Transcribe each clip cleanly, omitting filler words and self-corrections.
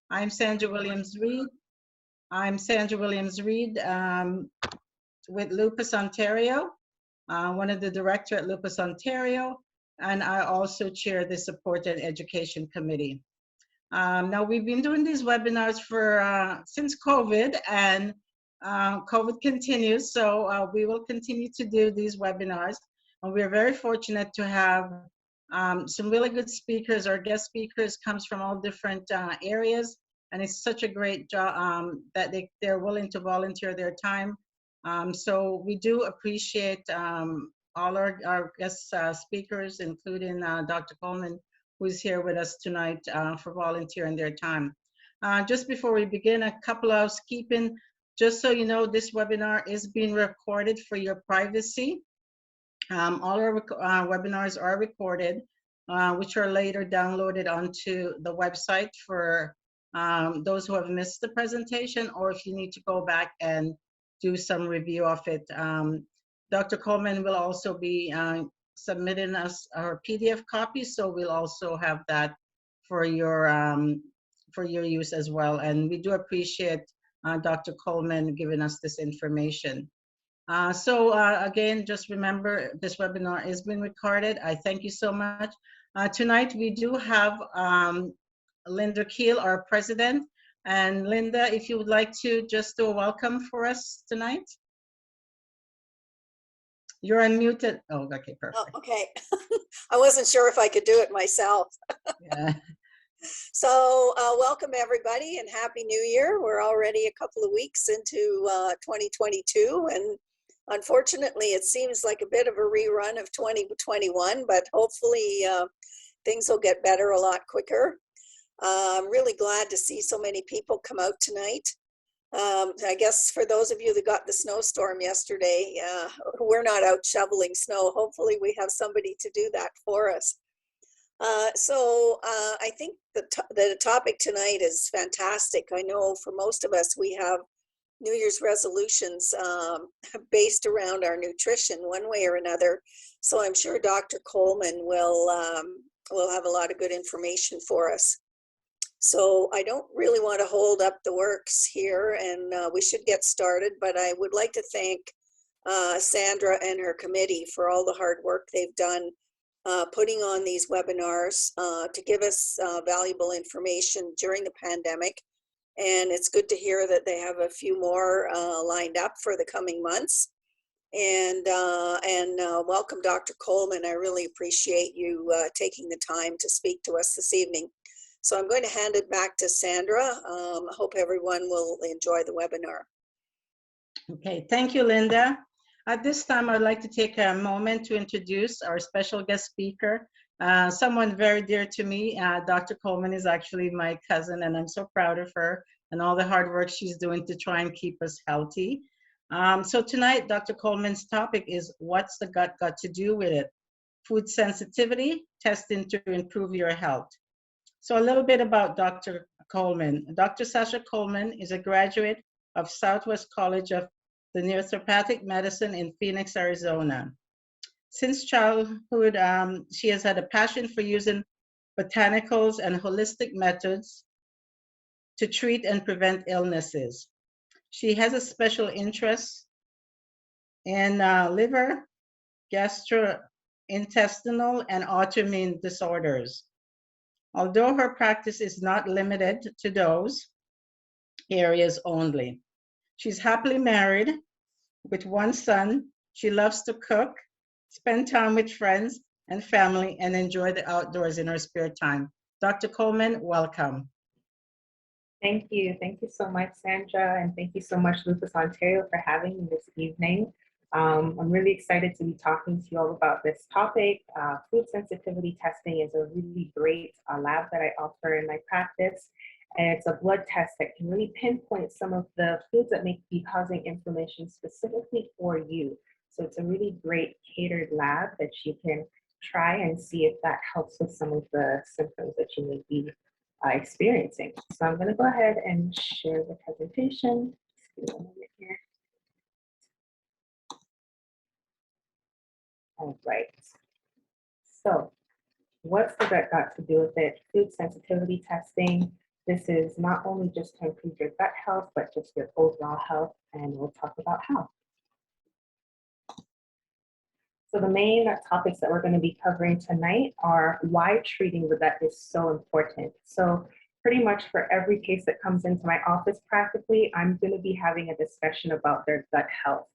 I'm Sandra Williams Reed. I'm Sandra Williams Reed with Lupus Ontario, one of the director at Lupus Ontario, and I also chair the Support and Education Committee. Now we've been doing these webinars for since COVID, and COVID continues, so we will continue to do these webinars. And we are very fortunate to have some really good speakers. Our guest speakers comes from all different areas, and it's such a great job that they're willing to volunteer their time. So we do appreciate all our guest speakers, including Dr. Coleman, who's here with us tonight for volunteering their time. Just before we begin, a couple of housekeeping. Just so you know, this webinar is being recorded for your privacy. All our webinars are recorded, which are later downloaded onto the website for those who have missed the presentation, or if you need to go back and do some review of it. Dr. Coleman will also be submitting us our PDF copies, so we'll also have that for your use as well. And we do appreciate Dr. Coleman giving us this information. Again, just remember this webinar is being recorded. I thank you so much. Tonight we do have Linda Keel, our president. And Linda, if you would like to just do a welcome for us tonight. You're unmuted. Oh, okay, perfect. Oh, okay. I wasn't sure if I could do it myself. Yeah. So welcome everybody and Happy New Year. We're already a couple of weeks into 2022, and unfortunately it seems like a bit of a rerun of 2021, but hopefully things will get better a lot quicker. I'm really glad to see so many people come out tonight. I guess for those of you that got the snowstorm yesterday, we're not out shoveling snow. Hopefully we have somebody to do that for us. I think the topic tonight is fantastic. I know for most of us, we have New Year's resolutions based around our nutrition one way or another. So I'm sure Dr. Coleman will have a lot of good information for us. So I don't really want to hold up the works here, and we should get started, but I would like to thank Sandra and her committee for all the hard work they've done putting on these webinars to give us valuable information during the pandemic. And it's good to hear that they have a few more lined up for the coming months. And welcome, Dr. Coleman. I really appreciate you taking the time to speak to us this evening. So I'm going to hand it back to Sandra. I hope everyone will enjoy the webinar. Okay, thank you, Linda. At this time, I'd like to take a moment to introduce our special guest speaker, someone very dear to me. Dr. Coleman is actually my cousin, and I'm so proud of her and all the hard work she's doing to try and keep us healthy. So tonight, Dr. Coleman's topic is, what's the gut got to do with it? Food sensitivity, testing to improve your health. So a little bit about Dr. Coleman. Dr. Sasha Coleman is a graduate of Southwest College of the Naturopathic Medicine in Phoenix, Arizona. Since childhood, she has had a passion for using botanicals and holistic methods to treat and prevent illnesses. She has a special interest in liver, gastrointestinal, and autoimmune disorders. Although her practice is not limited to those areas only. She's happily married with one son. She loves to cook, spend time with friends and family, and enjoy the outdoors in her spare time. Dr. Coleman, welcome. Thank you. Thank you so much, Sandra, and thank you so much, Lupus Ontario, for having me this evening. I'm really excited to be talking to you all about this topic. Food sensitivity testing is a really great lab that I offer in my practice. And it's a blood test that can really pinpoint some of the foods that may be causing inflammation specifically for you. So it's a really great catered lab that you can try and see if that helps with some of the symptoms that you may be experiencing. So I'm going to go ahead and share the presentation. Just give me a moment here. All right. So what's the gut got to do with it? Food sensitivity testing. This is not only just to improve your gut health, but just your overall health, and we'll talk about how. So the main topics that we're going to be covering tonight are why treating the gut is so important. So pretty much for every case that comes into my office practically, I'm going to be having a discussion about their gut health.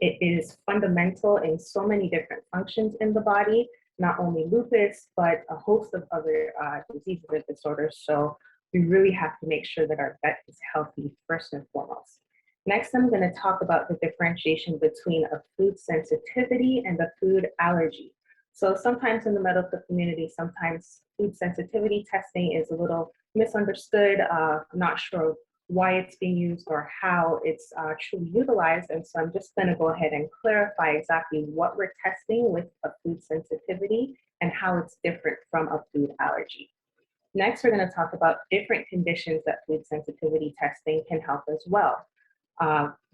It is fundamental in so many different functions in the body, not only lupus, but a host of other diseases and disorders. So we really have to make sure that our gut is healthy first and foremost. Next, I'm going to talk about the differentiation between a food sensitivity and a food allergy. So sometimes in the medical community, sometimes food sensitivity testing is a little misunderstood, not sure why it's being used or how it's truly utilized. And so I'm just going to go ahead and clarify exactly what we're testing with a food sensitivity and how it's different from a food allergy. Next, we're going to talk about different conditions that food sensitivity testing can help as well.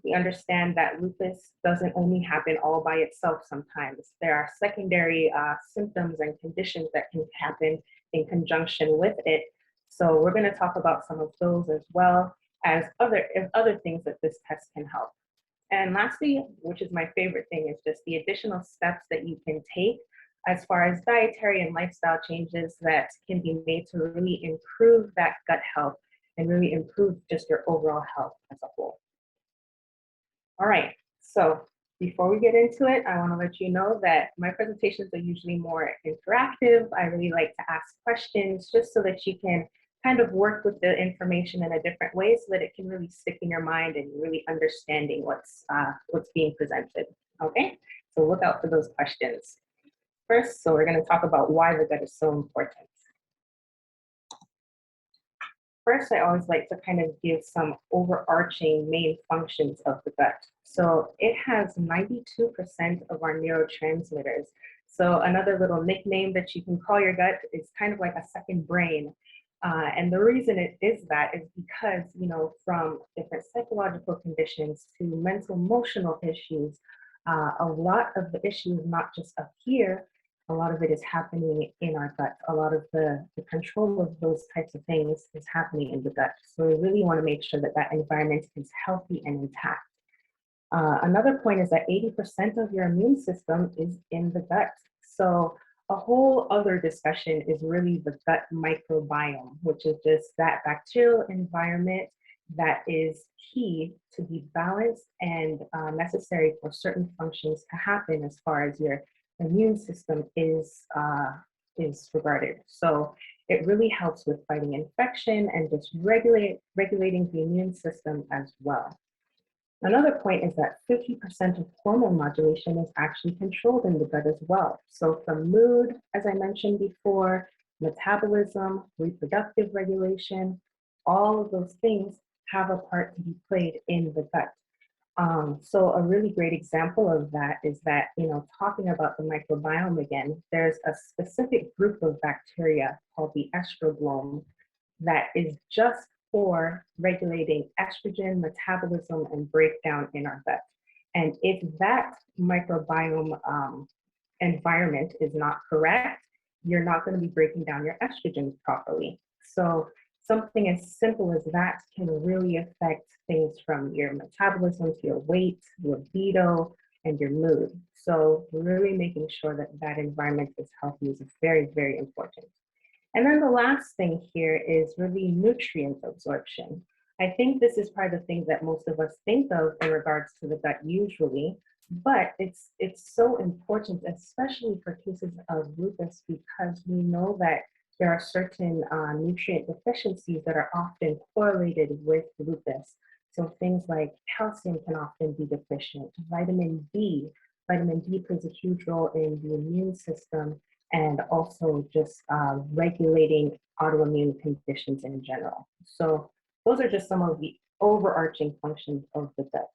We understand that lupus doesn't only happen all by itself sometimes. There are secondary symptoms and conditions that can happen in conjunction with it. So we're going to talk about some of those as well as other things that this test can help. And lastly, which is my favorite thing, is just the additional steps that you can take as far as dietary and lifestyle changes that can be made to really improve that gut health and really improve just your overall health as a whole. All right, so before we get into it, I want to let you know that my presentations are usually more interactive. I really like to ask questions just so that you can kind of work with the information in a different way so that it can really stick in your mind and really understanding what's being presented, okay? So look out for those questions. First, so we're going to talk about why the gut is so important. First, I always like to kind of give some overarching main functions of the gut. So it has 92% of our neurotransmitters. So another little nickname that you can call your gut is kind of like a second brain. And the reason it is that is because, you know, from different psychological conditions to mental emotional issues, a lot of the issues not just up here, a lot of it is happening in our gut. A lot of the control of those types of things is happening in the gut. So we really want to make sure that that environment is healthy and intact. Another point is that 80% of your immune system is in the gut. So a whole other discussion is really the gut microbiome, which is just that bacterial environment that is key to be balanced and necessary for certain functions to happen as far as your immune system is regarded. So it really helps with fighting infection and just regulating the immune system as well. Another point is that 50% of hormone modulation is actually controlled in the gut as well. So from mood, as I mentioned before, metabolism, reproductive regulation, all of those things have a part to be played in the gut. So a really great example of that is that, you know, talking about the microbiome again, there's a specific group of bacteria called the estroblome that is just for regulating estrogen metabolism and breakdown in our gut. And if that microbiome environment is not correct, you're not going to be breaking down your estrogen properly. So something as simple as that can really affect things from your metabolism to your weight, your libido, and your mood. So really making sure that that environment is healthy is very, very important. And then the last thing here is really nutrient absorption. I think this is probably the thing that most of us think of in regards to the gut usually, but it's so important, especially for cases of lupus, because we know that there are certain nutrient deficiencies that are often correlated with lupus. So things like calcium can often be deficient, vitamin D plays a huge role in the immune system and also just regulating autoimmune conditions in general. So those are just some of the overarching functions of the gut.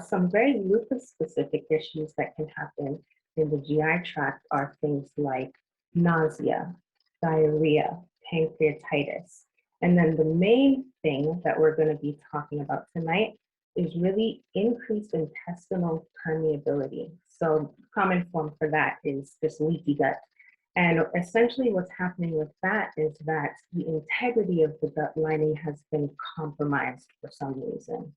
Some very lupus-specific issues that can happen in the GI tract are things like nausea, diarrhea, pancreatitis. And then the main thing that we're going to be talking about tonight is really increased intestinal permeability. So common form for that is just leaky gut. And essentially what's happening with that is that the integrity of the gut lining has been compromised for some reason.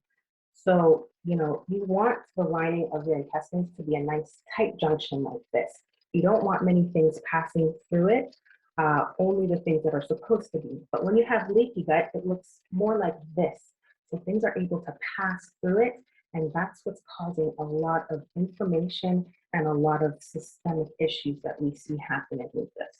So, you know, you want the lining of your intestines to be a nice tight junction like this. You don't want many things passing through it, only the things that are supposed to be. But when you have leaky gut, it looks more like this. So things are able to pass through it, and that's what's causing a lot of inflammation and a lot of systemic issues that we see happen in lupus.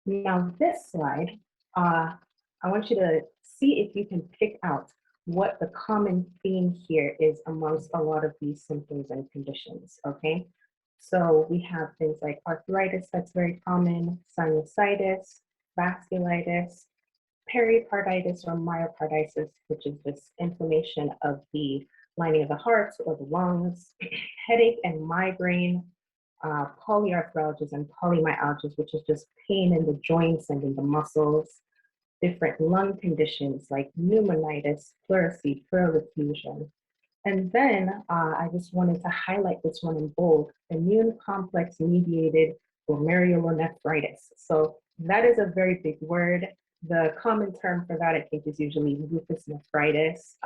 Now this slide, I want you to see if you can pick out what the common theme here is amongst a lot of these symptoms and conditions, okay? So we have things like arthritis, that's very common, sinusitis, vasculitis, pericarditis or myocarditis, which is this inflammation of the lining of the heart or the lungs, headache and migraine, polyarthralgias and polymyalgias, which is just pain in the joints and in the muscles, different lung conditions like pneumonitis, pleurisy, pleural effusion. And then I just wanted to highlight this one in bold, immune complex mediated glomerulonephritis. So that is a very big word. The common term for that, I think, is usually lupus nephritis.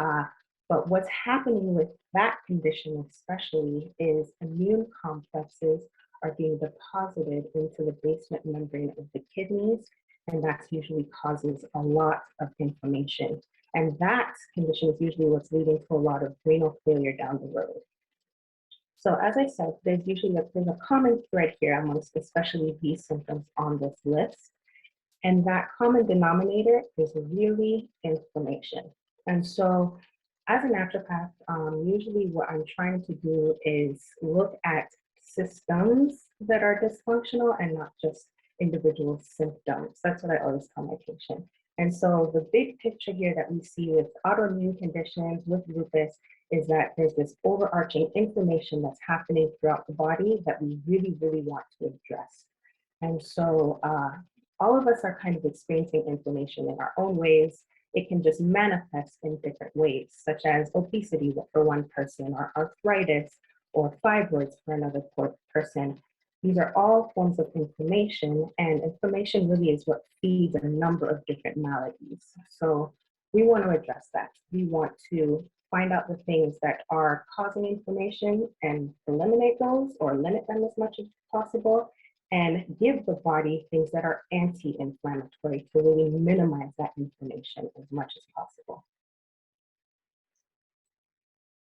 But what's happening with that condition especially is immune complexes are being deposited into the basement membrane of the kidneys, and that usually causes a lot of inflammation. And that condition is usually what's leading to a lot of renal failure down the road. So as I said, there's a common thread here amongst especially these symptoms on this list. And that common denominator is really inflammation. And so as a naturopath, usually what I'm trying to do is look at systems that are dysfunctional and not just individual symptoms. That's what I always tell my patient. And so the big picture here that we see with autoimmune conditions, with lupus, is that there's this overarching inflammation that's happening throughout the body that we really, really want to address. And so all of us are kind of experiencing inflammation in our own ways. It can just manifest in different ways, such as obesity for one person, or arthritis, or fibroids for another person. These are all forms of inflammation, and inflammation really is what feeds a number of different maladies. So we want to address that. We want to find out the things that are causing inflammation and eliminate those or limit them as much as possible, and give the body things that are anti-inflammatory to really minimize that inflammation as much as possible.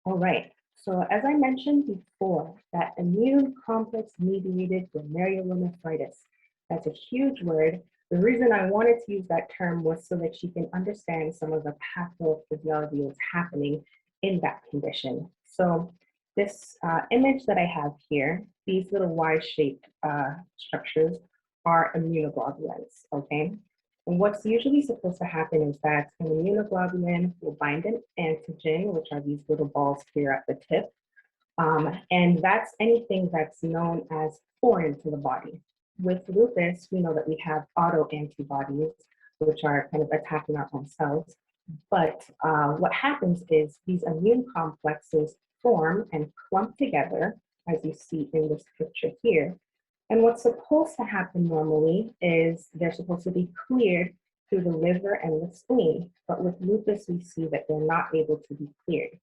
All right. So as I mentioned before, that immune complex mediated glomerulonephritis, that's a huge word. The reason I wanted to use that term was so that you can understand some of the pathophysiology that's happening in that condition. So this image that I have here, these little Y-shaped structures are immunoglobulins, okay? And what's usually supposed to happen is that an immunoglobulin will bind an antigen, which are these little balls here at the tip. And that's anything that's known as foreign to the body. With lupus, we know that we have autoantibodies, which are kind of attacking our own cells. But what happens is these immune complexes form and clump together, as you see in this picture here. And what's supposed to happen normally is they're supposed to be cleared through the liver and the spleen. But with lupus, we see that they're not able to be cleared.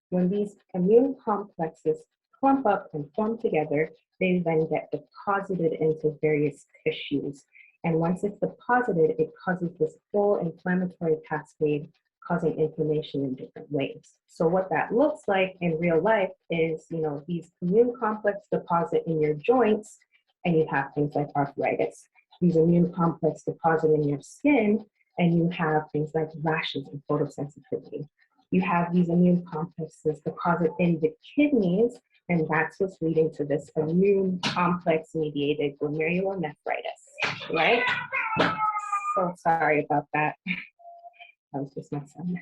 When these immune complexes clump up and form together, they then get deposited into various tissues. And once it's deposited, it causes this whole inflammatory cascade, causing inflammation in different ways. So what that looks like in real life is, you know, these immune complex deposit in your joints, and you have things like arthritis. These immune complex deposit in your skin, and you have things like rashes and photosensitivity. You have these immune complexes deposit in the kidneys, and that's what's leading to this immune complex mediated glomerulonephritis, right? So sorry about that. That was just my son.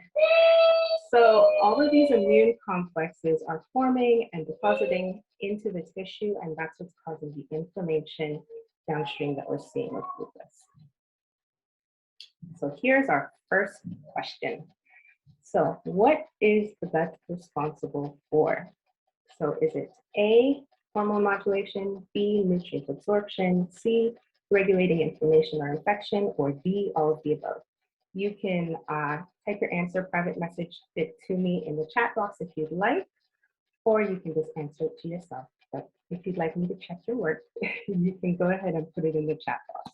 So all of these immune complexes are forming and depositing into the tissue, and that's what's causing the inflammation downstream that we're seeing with lupus. So here's our first question. So what is the gut responsible for? So is it A, hormone modulation, B, nutrient absorption, C, regulating inflammation or infection, or D, all of the above. You can type your answer, private message it to me in the chat box if you'd like, or you can just answer it to yourself. But if you'd like me to check your work, you can go ahead and put it in the chat box.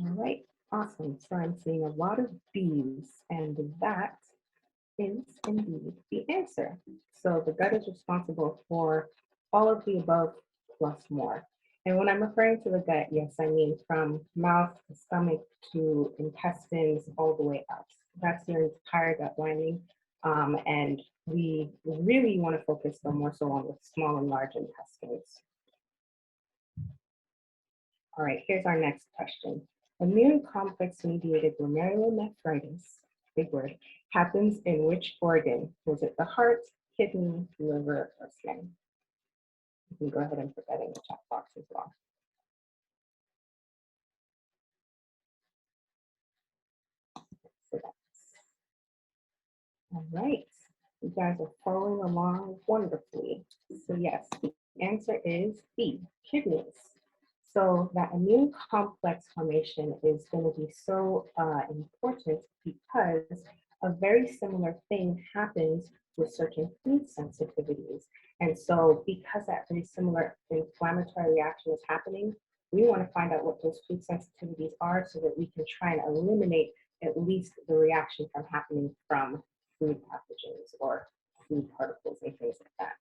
All right, awesome. So I'm seeing a lot of B's, and that is indeed the answer. So the gut is responsible for all of the above plus more. And when I'm referring to the gut, yes, I mean from mouth to stomach to intestines all the way up. That's your entire gut lining. And we really want to focus though more so on the small and large intestines. All right, here's our next question. Immune complex mediated glomerulonephritis, big word, happens in which organ? Was it the heart, kidney, liver, or skin? You can go ahead and put that in the chat box as well. So all right, you guys are following along wonderfully. So yes, the answer is B, kidneys. So that immune complex formation is going to be so important because a very similar thing happens with certain food sensitivities. And so because that very similar inflammatory reaction is happening, we want to find out what those food sensitivities are so that we can try and eliminate at least the reaction from happening from food pathogens or food particles and things like that.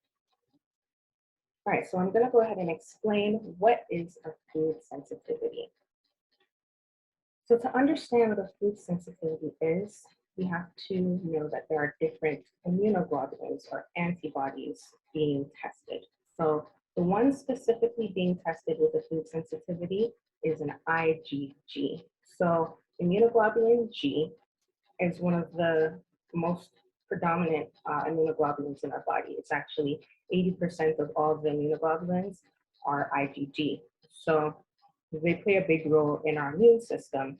All right, so I'm going to go ahead and explain what is a food sensitivity. So to understand what a food sensitivity is, we have to know that there are different immunoglobulins or antibodies being tested. So the one specifically being tested with a food sensitivity is an IgG. So immunoglobulin G is one of the most predominant immunoglobulins in our body. It's actually 80% of all the immunoglobulins are IgG. So they play a big role in our immune system.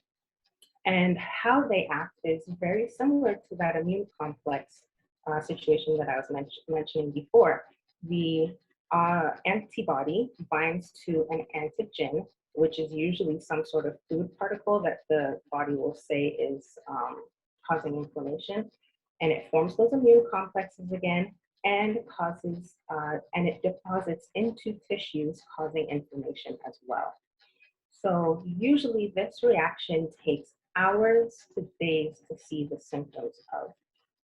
And how they act is very similar to that immune complex situation that I was mentioning before. The antibody binds to an antigen, which is usually some sort of food particle that the body will say is causing inflammation. And it forms those immune complexes again and causes, and it deposits into tissues causing inflammation as well. So usually this reaction takes hours to days to see the symptoms of.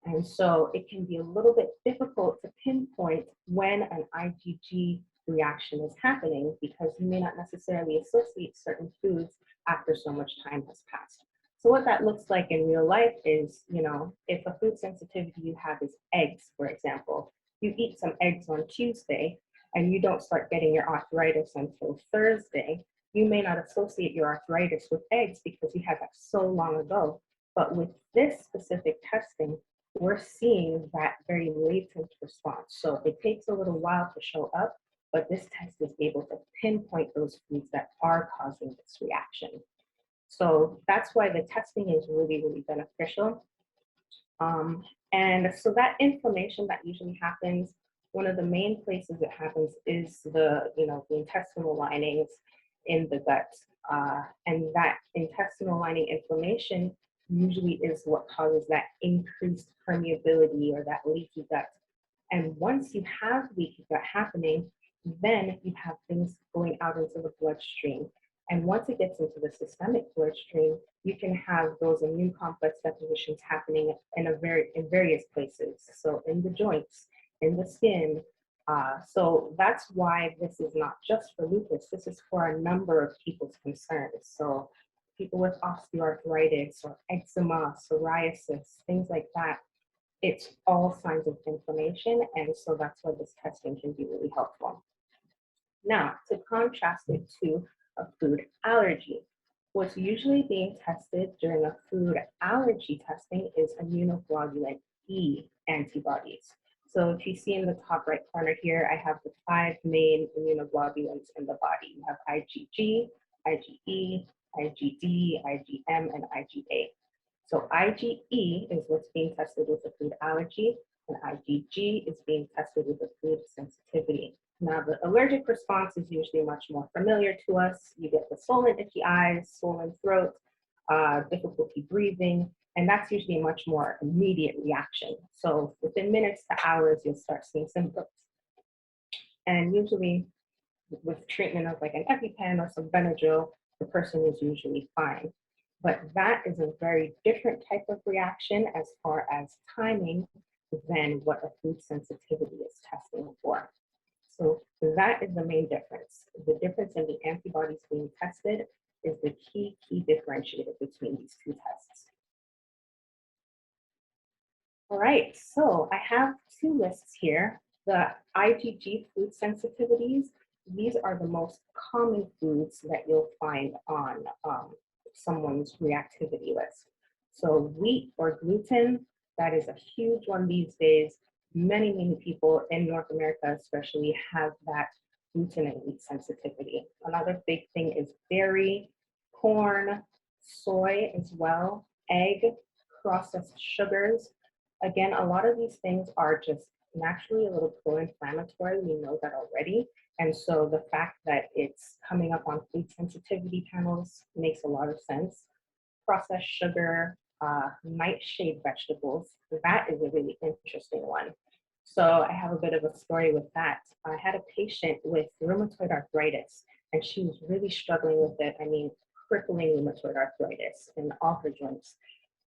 And so it can be a little bit difficult to pinpoint when an IgG reaction is happening because you may not necessarily associate certain foods after so much time has passed. So what that looks like in real life is, you know, if a food sensitivity you have is eggs, for example, you eat some eggs on Tuesday and you don't start getting your arthritis until Thursday, you may not associate your arthritis with eggs because you had that so long ago. But with this specific testing, we're seeing that very latent response. So it takes a little while to show up, but this test is able to pinpoint those foods that are causing this reaction. So that's why the testing is really, really beneficial. And so that inflammation that usually happens, one of the main places it happens is the intestinal linings in the gut. And that intestinal lining inflammation usually is what causes that increased permeability or that leaky gut. And once you have leaky gut happening, then you have things going out into the bloodstream. And once it gets into the systemic bloodstream, you can have those immune complex depositions happening in various places. So in the joints, in the skin. So that's why this is not just for lupus. This is for a number of people's concerns. So people with osteoarthritis or eczema, psoriasis, things like that, it's all signs of inflammation. And so that's why this testing can be really helpful. Now, to contrast it to a food allergy, what's usually being tested during a food allergy testing is immunoglobulin E antibodies. So if you see in the top right corner here, I have the 5 main immunoglobulins in the body. You have IgG, IgE, IgD, IgM, and IgA. So IgE is what's being tested with the food allergy, and IgG is being tested with the food sensitivity. Now, the allergic response is usually much more familiar to us. You get the swollen, itchy eyes, swollen throat, difficulty breathing, and that's usually a much more immediate reaction. So within minutes to hours, you'll start seeing symptoms. And usually with treatment of like an EpiPen or some Benadryl, the person is usually fine. But that is a very different type of reaction as far as timing than what a food sensitivity is testing for. So that is the main difference. The difference in the antibodies being tested is the key differentiator between these two tests. All right, so I have 2 lists here. The IGG food sensitivities, these are the most common foods that you'll find on someone's reactivity list. So wheat or gluten, that is a huge one these days. Many people in North America especially have that gluten and wheat sensitivity. Another big thing is dairy, corn, soy as well, egg, processed sugars. Again, a lot of these things are just naturally a little pro-inflammatory. We know that already. And so the fact that it's coming up on food sensitivity panels makes a lot of sense. Processed sugar, nightshade vegetables, that is a really interesting one. So I have a bit of a story with that. I had a patient with rheumatoid arthritis, and she was really struggling with it. I mean, crippling rheumatoid arthritis in all her joints.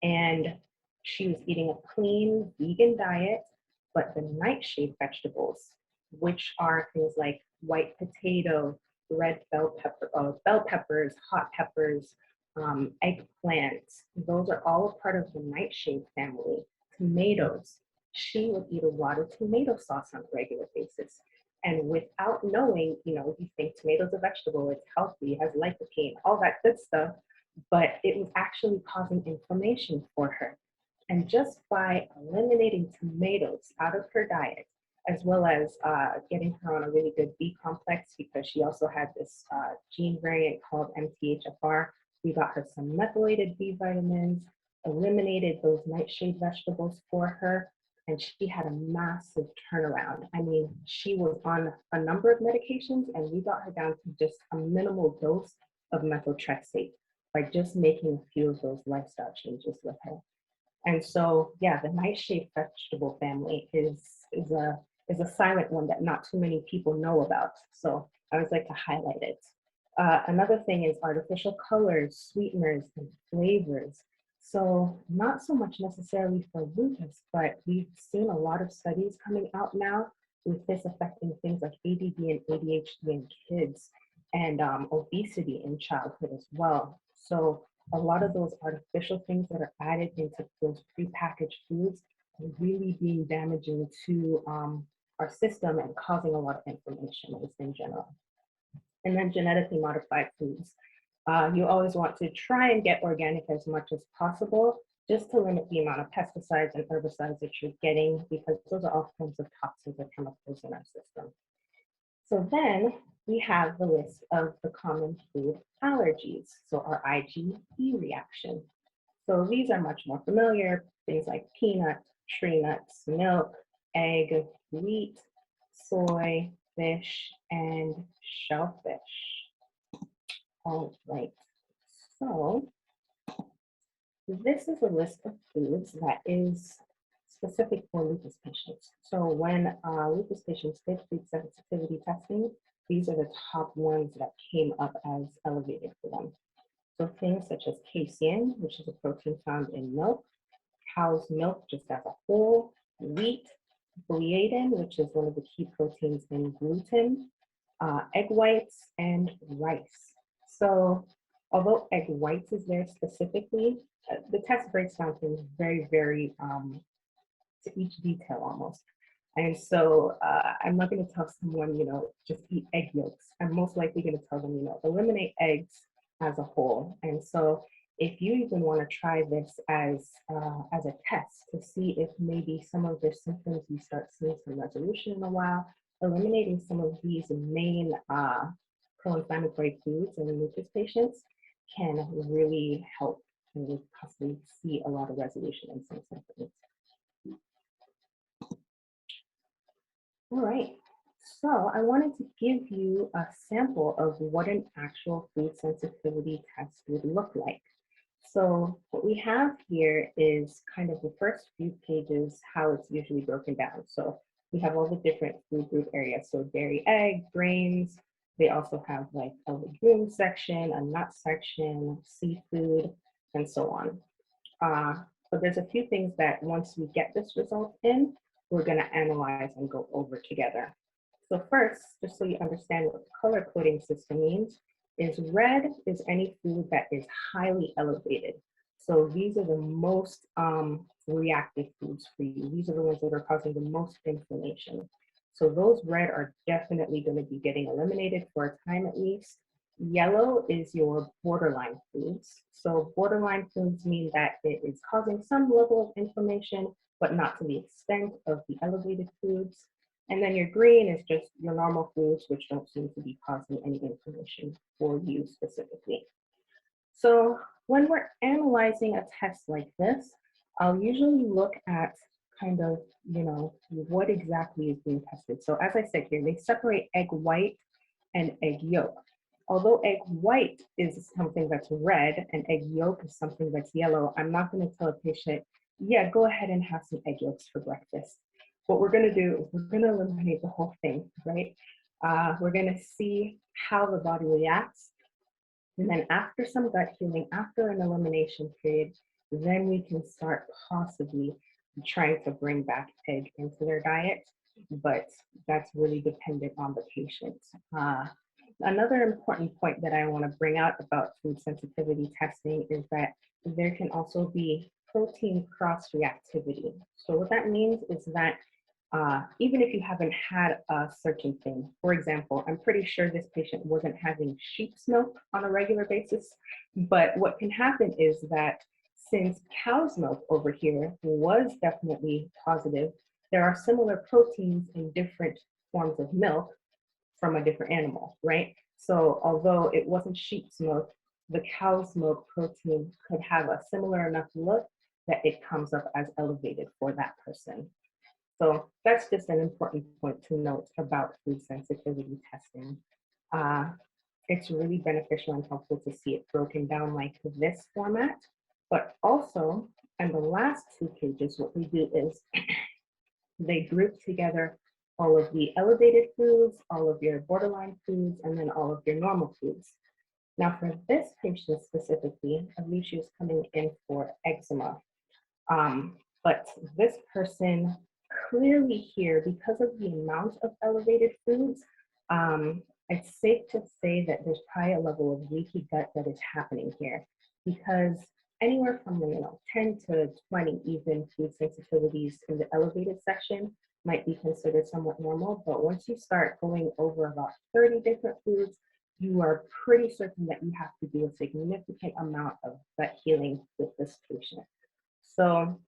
And she was eating a clean vegan diet, but the nightshade vegetables, which are things like white potato, red bell peppers, hot peppers, eggplant, those are all a part of the nightshade family. Tomatoes, she would eat a lot of tomato sauce on a regular basis. And without knowing, you think tomato's a vegetable, it's healthy, it has lycopene, all that good stuff, but it was actually causing inflammation for her. And just by eliminating tomatoes out of her diet, as well as getting her on a really good B complex, because she also had this gene variant called MTHFR, we got her some methylated B vitamins, eliminated those nightshade vegetables for her, and she had a massive turnaround. I mean, she was on a number of medications, and we got her down to just a minimal dose of methotrexate by just making a few of those lifestyle changes with her. And so, yeah, the nightshade vegetable family is a silent one that not too many people know about. So I always like to highlight it. Another thing is artificial colors, sweeteners, and flavors. So not so much necessarily for lupus, but we've seen a lot of studies coming out now with this affecting things like ADD and ADHD in kids, and obesity in childhood as well. So a lot of those artificial things that are added into those prepackaged foods are really being damaging to our system and causing a lot of inflammation just in general. And then genetically modified foods. You always want to try and get organic as much as possible, just to limit the amount of pesticides and herbicides that you're getting, because those are all forms of toxins or chemicals in our system. So then we have the list of the common food allergies, so our IgE reaction. So these are much more familiar, things like peanut, tree nuts, milk, egg, wheat, soy, fish, and shellfish. All right, so this is a list of foods that is specific for lupus patients. So when lupus patients did food sensitivity testing, these are the top ones that came up as elevated for them. So things such as casein, which is a protein found in milk, cow's milk just as a whole, wheat, gliadin, which is one of the key proteins in gluten, egg whites, and rice. So although egg whites is there specifically, the test breaks down things very, very to each detail almost. And so I'm not going to tell someone, just eat egg yolks. I'm most likely going to tell them, eliminate eggs as a whole. And so if you even want to try this as a test to see if maybe some of the symptoms you start seeing some resolution in a while, eliminating some of these main pro-inflammatory foods in lupus patients can really help and possibly see a lot of resolution in some symptoms. All right, so I wanted to give you a sample of what an actual food sensitivity test would look like. So what we have here is kind of the first few pages, how it's usually broken down. So we have all the different food group areas. So dairy, egg, grains. They also have like a legume section, a nut section, seafood, and so on. But there's a few things that once we get this result in, we're going to analyze and go over together. So first, just so you understand what the color coding system means, is red is any food that is highly elevated. So these are the most reactive foods for you. These are the ones that are causing the most inflammation. So those red are definitely going to be getting eliminated for a time at least. Yellow is your borderline foods. So borderline foods mean that it is causing some level of inflammation, but not to the extent of the elevated foods. And then your green is just your normal foods, which don't seem to be causing any inflammation for you specifically. So when we're analyzing a test like this, I'll usually look at kind of, what exactly is being tested. So as I said here, they separate egg white and egg yolk. Although egg white is something that's red and egg yolk is something that's yellow, I'm not going to tell a patient, yeah, go ahead and have some egg yolks for breakfast. What we're going to do is we're going to eliminate the whole thing, right? We're going to see how the body reacts. And then after some gut healing, after an elimination period, then we can start possibly trying to bring back egg into their diet. But that's really dependent on the patient. Another important point that I want to bring out about food sensitivity testing is that there can also be protein cross-reactivity. So what that means is that even if you haven't had a certain thing, for example, I'm pretty sure this patient wasn't having sheep's milk on a regular basis, but what can happen is that since cow's milk over here was definitely positive, there are similar proteins in different forms of milk from a different animal, right? So although it wasn't sheep's milk, the cow's milk protein could have a similar enough look that it comes up as elevated for that person. So that's just an important point to note about food sensitivity testing. It's really beneficial and helpful to see it broken down like this format, but also in the last 2 pages, what we do is they group together all of the elevated foods, all of your borderline foods, and then all of your normal foods. Now for this patient specifically, I believe she was coming in for eczema. But this person clearly here, because of the amount of elevated foods, it's safe to say that there's probably a level of leaky gut that is happening here, because anywhere from 10 to 20 even food sensitivities in the elevated section might be considered somewhat normal, but once you start going over about 30 different foods, you are pretty certain that you have to do a significant amount of gut healing with this patient. So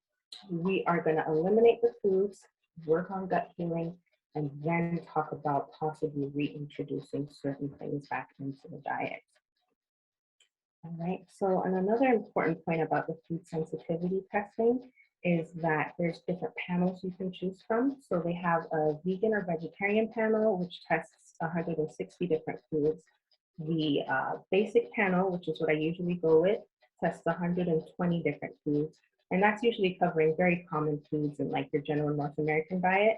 we are going to eliminate the foods, work on gut healing, and then talk about possibly reintroducing certain things back into the diet. All right, so another important point about the food sensitivity testing is that there's different panels you can choose from. So they have a vegan or vegetarian panel, which tests 160 different foods. The basic panel, which is what I usually go with, tests 120 different foods. And that's usually covering very common foods in like your general North American diet.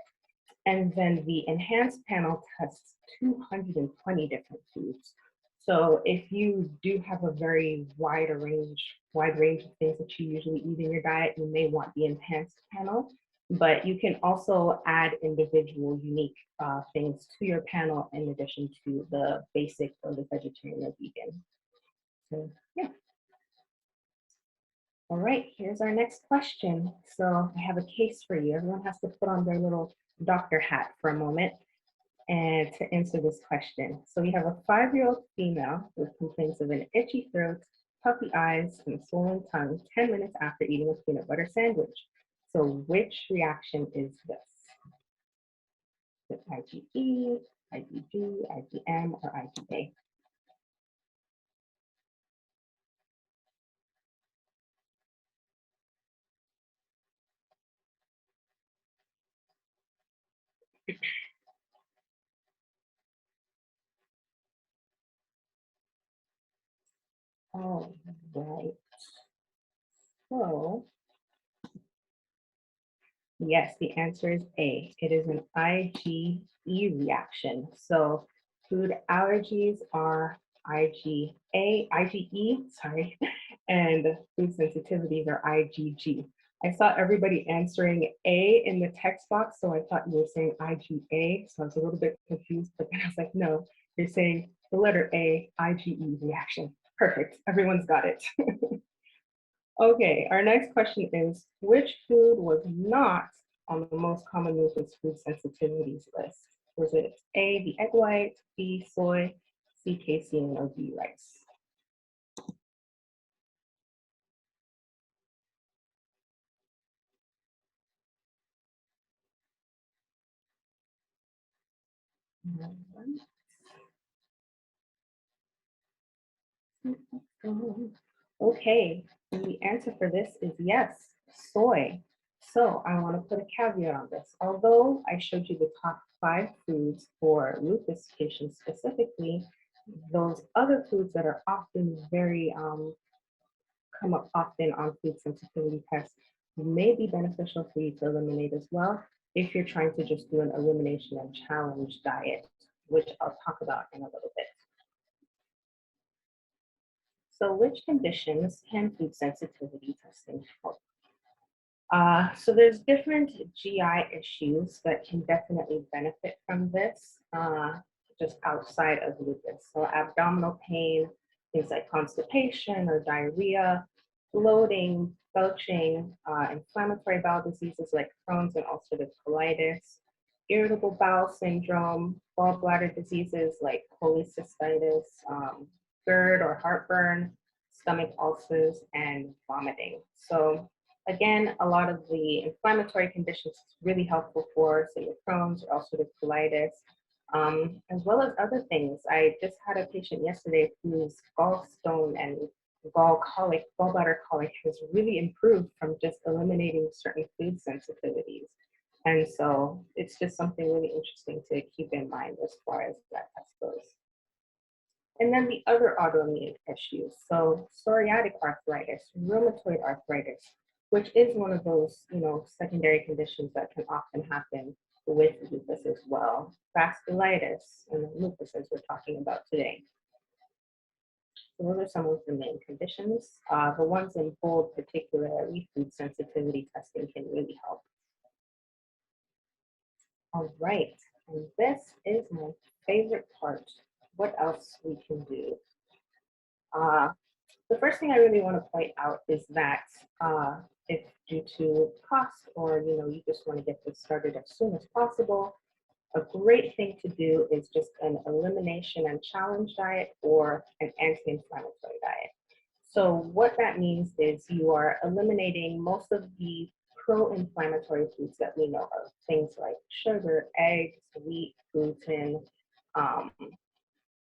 And then the enhanced panel tests 220 different foods. So if you do have a very wide range of things that you usually eat in your diet, you may want the enhanced panel, but you can also add individual unique things to your panel in addition to the basic or the vegetarian or vegan. So yeah. All right, here's our next question. So I have a case for you. Everyone has to put on their little doctor hat for a moment and to answer this question. So we have a 5-year-old female with complaints of an itchy throat, puffy eyes, and swollen tongue 10 minutes after eating a peanut butter sandwich. So which reaction is this? Is it IgE, IgG, IgM, or IgA? All right. So yes, the answer is A. It is an IgE reaction. So food allergies are IgE, sorry, and food sensitivities are IgG. I saw everybody answering A in the text box, so I thought you were saying IgA, so I was a little bit confused, but then I was like, no, you're saying the letter A, IgE reaction. Perfect, everyone's got it. Okay, our next question is, which food was not on the most common lupus food sensitivities list? Was it A, the egg white, B, soy, C, casein, or D, rice? Okay, and the answer for this is yes, soy. So I want to put a caveat on this. Although I showed you the top 5 foods for lupus patients specifically, those other foods that are often very come up often on food sensitivity tests may be beneficial for you to eliminate as well if you're trying to just do an elimination and challenge diet, which I'll talk about in a little bit. So which conditions can food sensitivity testing help? So there's different GI issues that can definitely benefit from this, just outside of lupus. So abdominal pain, things like constipation or diarrhea, bloating, belching, inflammatory bowel diseases like Crohn's and ulcerative colitis, irritable bowel syndrome, gallbladder diseases like cholecystitis, GERD or heartburn, stomach ulcers, and vomiting. So again, a lot of the inflammatory conditions is really helpful for, say, Crohn's or ulcerative colitis, as well as other things. I just had a patient yesterday whose gallstone and gallbladder colic has really improved from just eliminating certain food sensitivities. And so it's just something really interesting to keep in mind as far as that test goes. And then the other autoimmune issues, so psoriatic arthritis, rheumatoid arthritis, which is one of those, secondary conditions that can often happen with lupus as well. Vasculitis and lupus, as we're talking about today. So those are some of the main conditions. The ones in bold, particularly food sensitivity testing, can really help. All right, and this is my favorite part. What else we can do? The first thing I really want to point out is that if due to cost or you just want to get this started as soon as possible, a great thing to do is just an elimination and challenge diet or an anti-inflammatory diet. So what that means is you are eliminating most of the pro-inflammatory foods that we know of, things like sugar, eggs, wheat, gluten,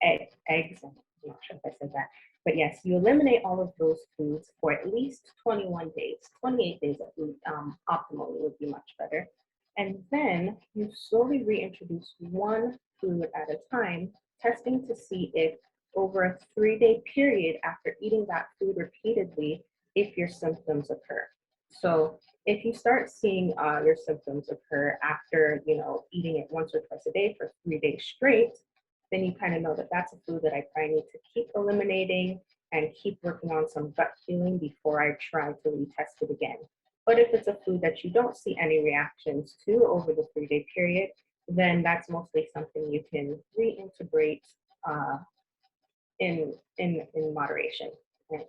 eggs, I'm not sure if I said that, but yes, you eliminate all of those foods for at least 21 days, 28 days at least, optimally would be much better. And then you slowly reintroduce one food at a time, testing to see if over a 3-day period after eating that food repeatedly, if your symptoms occur. So if you start seeing your symptoms occur after, eating it once or twice a day for 3 days straight, then you kind of know that that's a food that I probably need to keep eliminating and keep working on some gut feeling before I try to retest it again. But if it's a food that you don't see any reactions to over the 3-day period, then that's mostly something you can reintegrate in moderation. Right?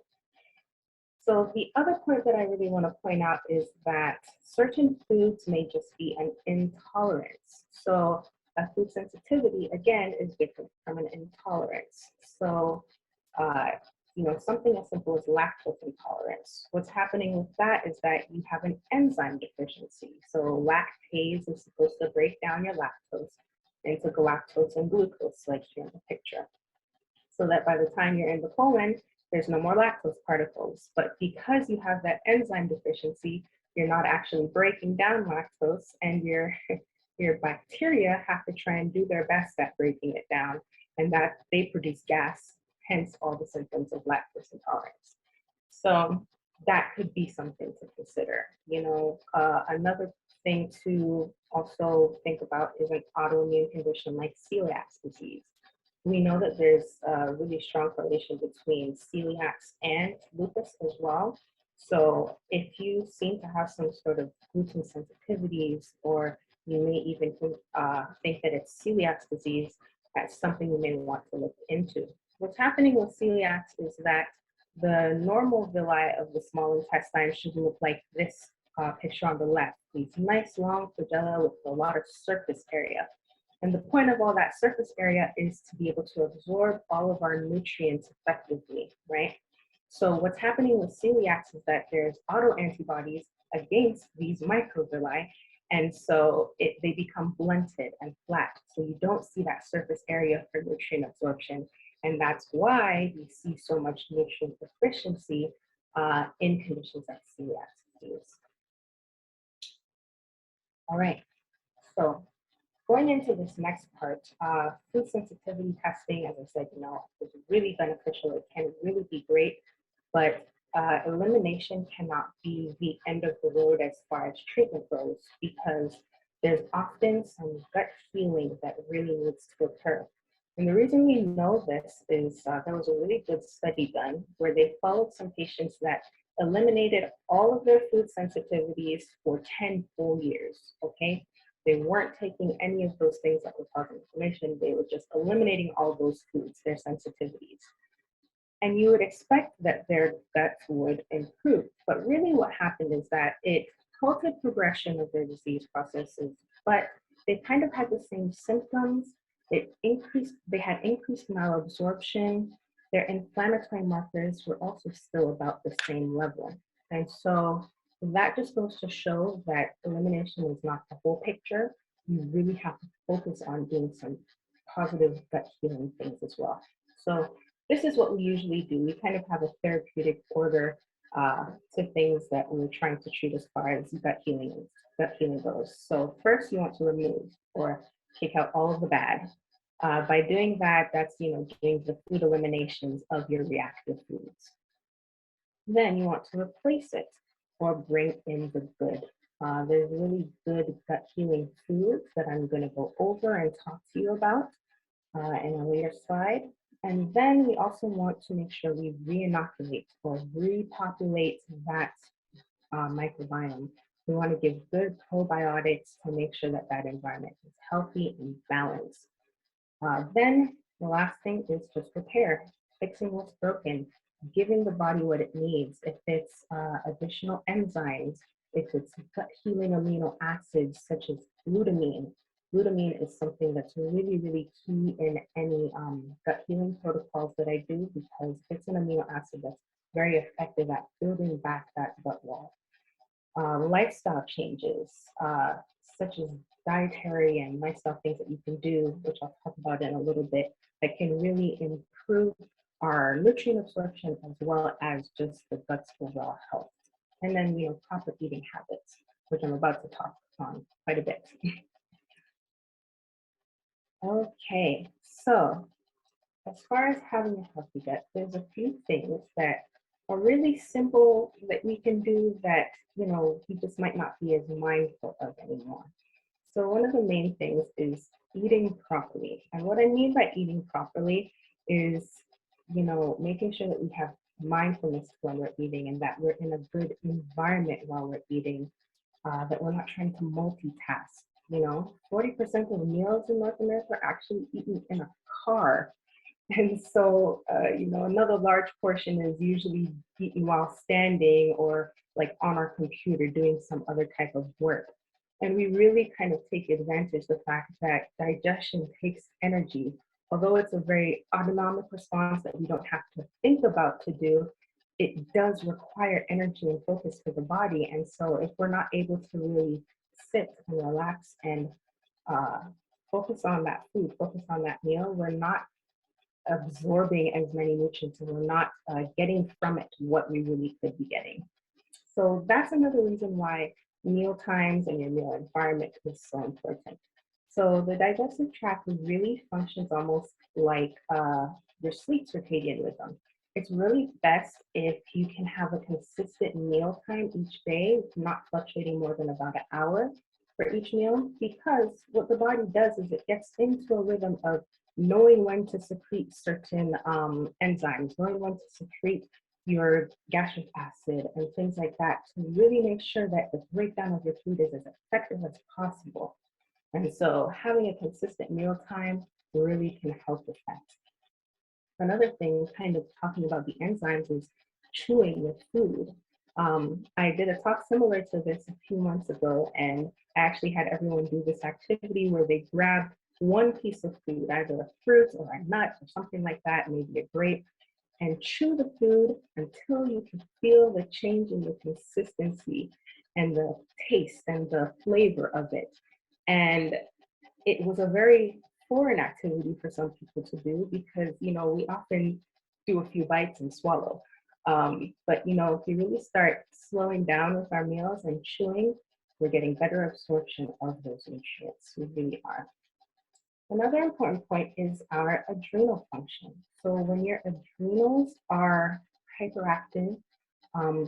So the other point that I really want to point out is that certain foods may just be an intolerance. So a food sensitivity, again, is different from an intolerance. So something as simple as lactose intolerance. What's happening with that is that you have an enzyme deficiency. So lactase is supposed to break down your lactose into galactose and glucose, like here in the picture, so that by the time you're in the colon, there's no more lactose particles. But because you have that enzyme deficiency, you're not actually breaking down lactose, and your bacteria have to try and do their best at breaking it down, and that they produce gas, hence all the symptoms of lactose intolerance. So that could be something to consider. Another thing to also think about is an autoimmune condition like celiac disease. We know that there's a really strong correlation between celiacs and lupus as well. So if you seem to have some sort of gluten sensitivities, or you may even think that it's celiac disease, that's something you may want to look into. What's happening with celiacs is that the normal villi of the small intestine should look like this picture on the left, these nice long flagella with a lot of surface area. And the point of all that surface area is to be able to absorb all of our nutrients effectively, right? So what's happening with celiacs is that there's autoantibodies against these microvilli, and so they become blunted and flat. So you don't see that surface area for nutrient absorption. And that's why we see so much nutrient deficiency in conditions like celiac disease. All right, so going into this next part, food sensitivity testing, as I said, is really beneficial. It can really be great, but elimination cannot be the end of the road as far as treatment goes, because there's often some gut healing that really needs to occur. And the reason we know this is there was a really good study done where they followed some patients that eliminated all of their food sensitivities for 10 full years, okay? They weren't taking any of those things that were causing inflammation. They were just eliminating all those foods, their sensitivities. And you would expect that their guts would improve. But really what happened is that it halted progression of their disease processes, but they kind of had the same symptoms. They had increased malabsorption. Their inflammatory markers were also still about the same level. And so that just goes to show that elimination is not the whole picture. You really have to focus on doing some positive gut healing things as well. So this is what we usually do. We kind of have a therapeutic order to things that we're trying to treat as far as gut healing goes. So first you want to remove or take out all of the bad. By doing that, that's doing the food eliminations of your reactive foods. Then you want to replace it or bring in the good. There's really good gut healing foods that I'm going to go over and talk to you about in a later slide. And then we also want to make sure we re-inoculate or repopulate that microbiome. We want to give good probiotics to make sure that that environment is healthy and balanced. Then the last thing is just repair, fixing what's broken, giving the body what it needs. If it's additional enzymes, if it's gut healing amino acids such as glutamine. Glutamine is something that's really, really key in any gut healing protocols that I do, because it's an amino acid that's very effective at building back that gut wall. Lifestyle changes, such as dietary and lifestyle things that you can do, which I'll talk about in a little bit, that can really improve our nutrient absorption as well as just the gut's overall health. And then, proper eating habits, which I'm about to talk on quite a bit. Okay, so as far as having a healthy gut, there's a few things that are really simple that we can do that, we just might not be as mindful of anymore. So one of the main things is eating properly. And what I mean by eating properly is, making sure that we have mindfulness when we're eating and that we're in a good environment while we're eating, that we're not trying to multitask. 40% of meals in North America are actually eaten in a car. And so, another large portion is usually eaten while standing or like on our computer doing some other type of work. And we really kind of take advantage of the fact that digestion takes energy although it's a very autonomic response that we don't have to think about to do, it does require energy and focus for the body. And so if we're not able to really sit and relax and focus on that food, focus on that meal, we're not absorbing as many nutrients and we're not getting from it what we really could be getting. So that's another reason why meal times and your meal environment is so important. So the digestive tract really functions almost like your sleep circadian rhythm. It's really best if you can have a consistent meal time each day, not fluctuating more than about an hour for each meal, because what the body does is it gets into a rhythm of knowing when to secrete certain enzymes, knowing when to secrete your gastric acid and things like that to really make sure that the breakdown of your food is as effective as possible. And so having a consistent meal time really can help with that. Another thing, kind of talking about the enzymes, is chewing with food. I did a talk similar to this a few months ago, and I actually had everyone do this activity where they grab one piece of food, either a fruit or a nut or something like that, maybe a grape, and chew the food until you can feel the change in the consistency and the taste and the flavor of it. And it was a very foreign activity for some people to do because, you know, we often do a few bites and swallow. But, you know, if we really start slowing down with our meals and chewing, we're getting better absorption of those nutrients. We really are. Another important point is our adrenal function. So when your adrenals are hyperactive,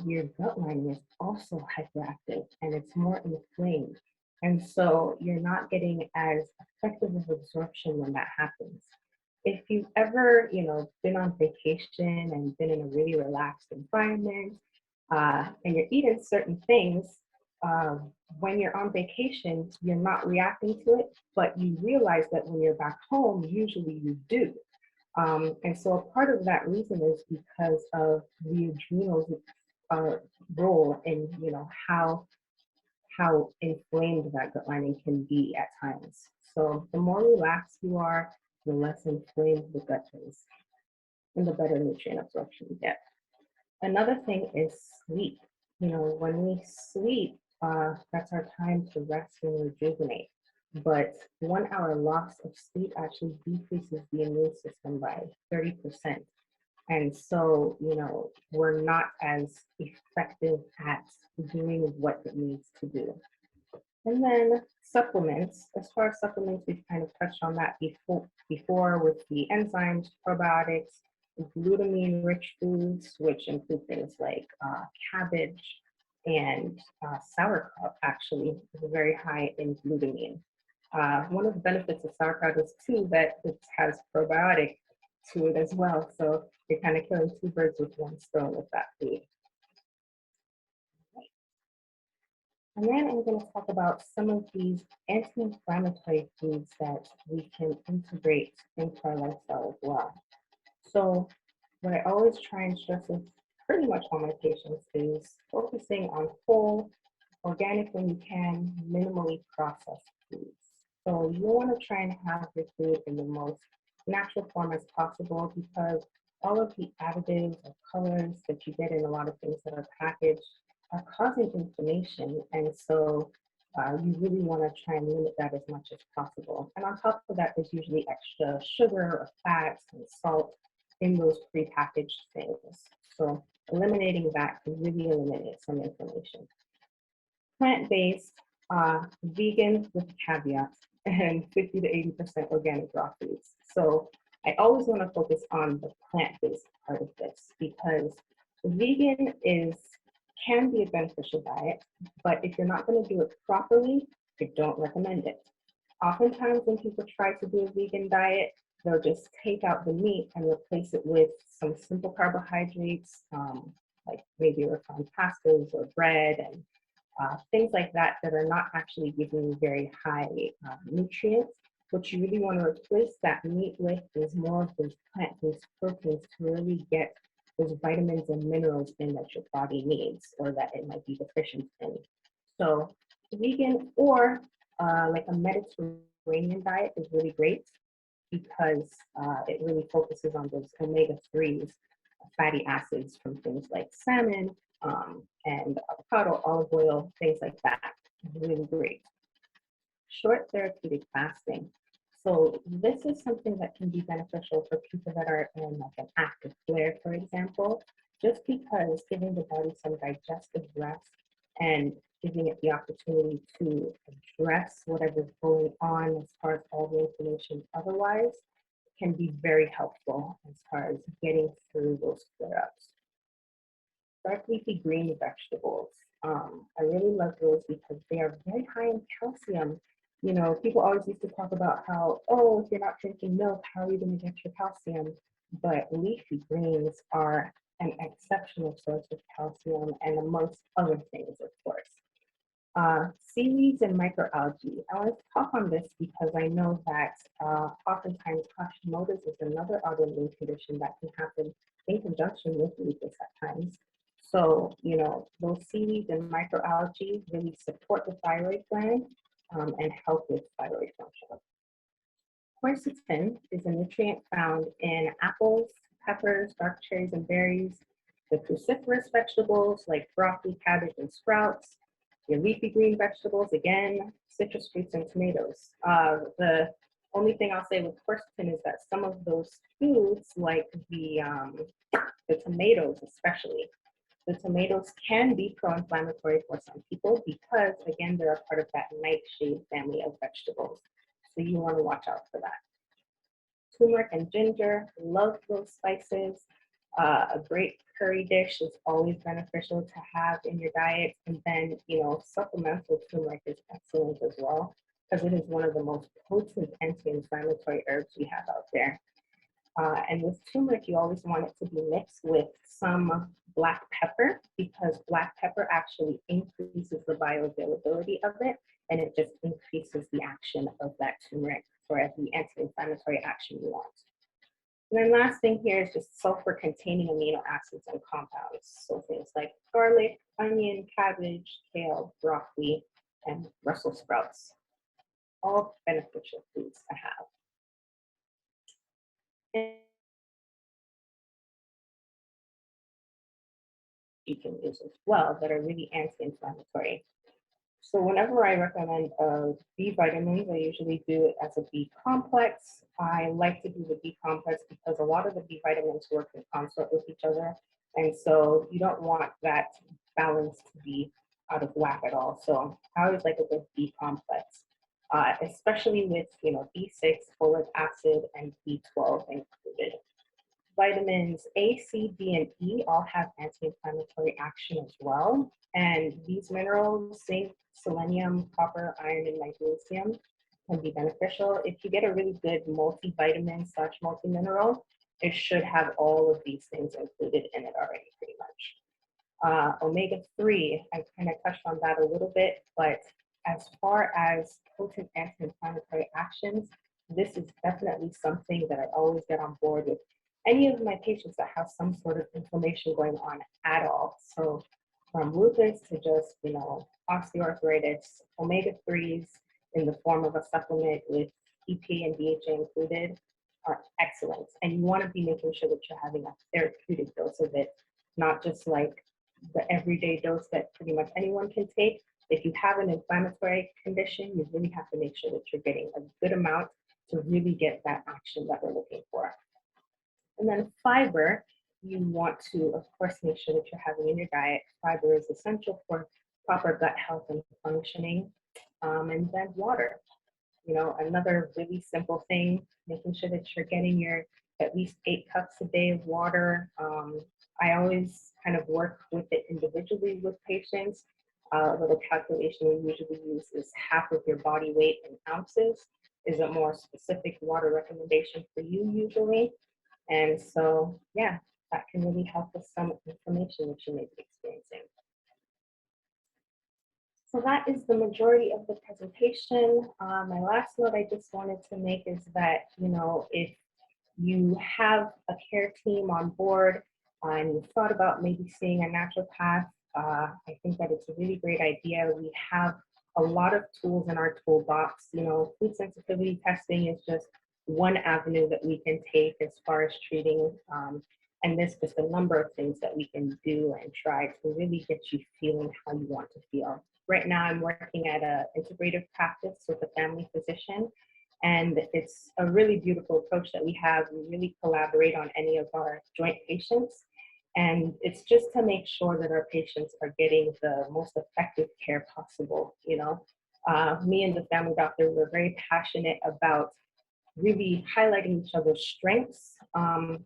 your gut lining is also hyperactive and it's more inflamed. And so you're not getting as effective of absorption when that happens. If you've ever, you know, been on vacation and been in a really relaxed environment, and you're eating certain things, when you're on vacation, you're not reacting to it, but you realize that when you're back home, usually you do. And so a part of that reason is because of the adrenals role in, you know, how inflamed that gut lining can be at times. So the more relaxed you are, the less inflamed the gut is, and the better nutrient absorption you get. Another thing is sleep. You know, when we sleep, that's our time to rest and rejuvenate. But 1 hour loss of sleep actually decreases the immune system by 30%. And so, you know, we're not as effective at doing what it needs to do. And then supplements. As far as supplements, we've kind of touched on that before with the enzymes, probiotics, glutamine-rich foods, which include things like cabbage and sauerkraut, actually, is very high in glutamine. One of the benefits of sauerkraut is, too, that it has probiotic to it as well. So you're kind of killing two birds with one stone with that food. And then I'm going to talk about some of these anti-inflammatory foods that we can integrate into our lifestyle as well. So what I always try and stress with pretty much all my patients is focusing on whole, organic when you can, minimally processed foods. So you want to try and have your food in the most natural form as possible, because all of the additives or colors that you get in a lot of things that are packaged are causing inflammation. And so you really want to try and limit that as much as possible. And on top of that, there's usually extra sugar or fats and salt in those prepackaged things. So eliminating that can really eliminate some inflammation. Plant-based, vegan with caveats, and 50 to 80% organic raw foods. So I always want to focus on the plant-based part of this, because vegan can be a beneficial diet, but if you're not going to do it properly, I don't recommend it. Oftentimes when people try to do a vegan diet, they'll just take out the meat and replace it with some simple carbohydrates, like maybe refined pastas or bread and things like that that are not actually giving you very high nutrients. What you really want to replace that meat with is more of those plant-based proteins to really get those vitamins and minerals in that your body needs or that it might be deficient in. So vegan or like a Mediterranean diet is really great. because it really focuses on those omega-3s, fatty acids from things like salmon and avocado, olive oil, things like that. Really great. Short therapeutic fasting. So this is something that can be beneficial for people that are in like an active flare, for example, just because giving the body some digestive rest and giving it the opportunity to address whatever's going on as far as all the inflammation otherwise can be very helpful as far as getting through those flare-ups. Dark leafy green vegetables. I really love those because they are very high in calcium. You know, people always used to talk about how, oh, if you're not drinking milk, how are you going to get your calcium? But leafy greens are an exceptional source of calcium, and amongst other things, of course. Seaweeds and microalgae. I want to talk on this because I know that oftentimes Hashimoto's is another autoimmune condition that can happen in conjunction with lupus at times. So, you know, those seaweeds and microalgae really support the thyroid gland and help with thyroid function. Quercetin is a nutrient found in apples, peppers, dark cherries, and berries, the cruciferous vegetables like broccoli, cabbage, and sprouts, your leafy green vegetables, again, citrus fruits and tomatoes. The only thing I'll say with quercetin is that some of those foods, like the tomatoes especially, the tomatoes can be pro-inflammatory for some people because, again, they're a part of that nightshade family of vegetables. So you want to watch out for that. Turmeric and ginger, love those spices. A great curry dish is always beneficial to have in your diet. And then, you know, supplemental turmeric is excellent as well because it is one of the most potent anti-inflammatory herbs we have out there. And with turmeric, you always want it to be mixed with some black pepper because black pepper actually increases the bioavailability of it, and it just increases the action of that turmeric for the anti-inflammatory action you want. And then last thing here is just sulfur-containing amino acids and compounds. So things like garlic, onion, cabbage, kale, broccoli, and Brussels sprouts. All beneficial foods to have. You can use as well that are really anti-inflammatory. So whenever I recommend B vitamins, I usually do it as a B complex. I like to do the B complex because a lot of the B vitamins work in concert with each other. And so you don't want that balance to be out of whack at all. So I always like a good B complex, especially with, you know, B6, folic acid, and B12 included. Vitamins A, C, D, and E all have anti-inflammatory action as well. And these minerals, zinc, selenium, copper, iron, and magnesium, can be beneficial. If you get a really good multivitamin / multi-mineral, it should have all of these things included in it already, pretty much. Omega-3, I kind of touched on that a little bit, but as far as potent anti-inflammatory actions, this is definitely something that I always get on board with any of my patients that have some sort of inflammation going on at all. So from lupus to just, you know, osteoarthritis, omega-3s in the form of a supplement with EPA and DHA included are excellent. And you want to be making sure that you're having a therapeutic dose of it, not just like the everyday dose that pretty much anyone can take. If you have an inflammatory condition, you really have to make sure that you're getting a good amount to really get that action that we're looking for. And then fiber, you want to, of course, make sure that you're having in your diet. Fiber is essential for proper gut health and functioning. And then water, you know, another really simple thing, making sure that you're getting your at least 8 cups a day of water. I always kind of work with it individually with patients. A little calculation we usually use is half of your body weight in ounces is a more specific water recommendation for you usually. And so, yeah, that can really help with some inflammation that you may be experiencing. So that is the majority of the presentation. My last note I just wanted to make is that, you know, if you have a care team on board and you've thought about maybe seeing a naturopath, I think that it's a really great idea. We have a lot of tools in our toolbox. You know, food sensitivity testing is just one avenue that we can take as far as treating. And there's just a number of things that we can do and try to really get you feeling how you want to feel. Right now, I'm working at an integrative practice with a family physician, and it's a really beautiful approach that we have. We really collaborate on any of our joint patients, and it's just to make sure that our patients are getting the most effective care possible. You know, me and the family doctor, we're very passionate about really highlighting each other's strengths,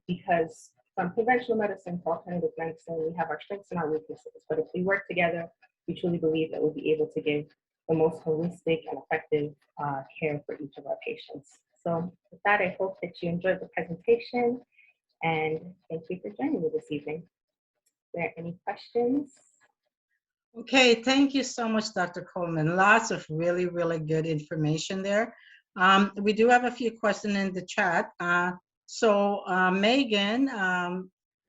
because from conventional medicine to alternative medicine, we have our strengths and our weaknesses. But if we work together, we truly believe that we'll be able to give the most holistic and effective care for each of our patients. So with that, I hope that you enjoyed the presentation, and thank you for joining me this evening. Are there any questions? Okay, thank you so much, Dr. Coleman. Lots of really, really good information there. We do have a few questions in the chat. Megan,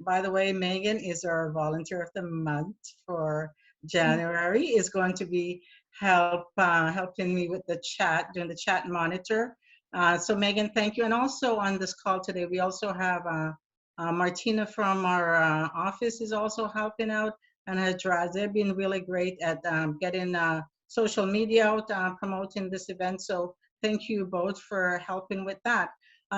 by the way, Megan is our volunteer of the month for January, is going to be helping me with the chat, doing the chat monitor. So Megan, thank you. And also on this call today, we also have Martina from our office is also helping out, and Hadraz. They've been really great at getting social media out, promoting this event. So thank you both for helping with that.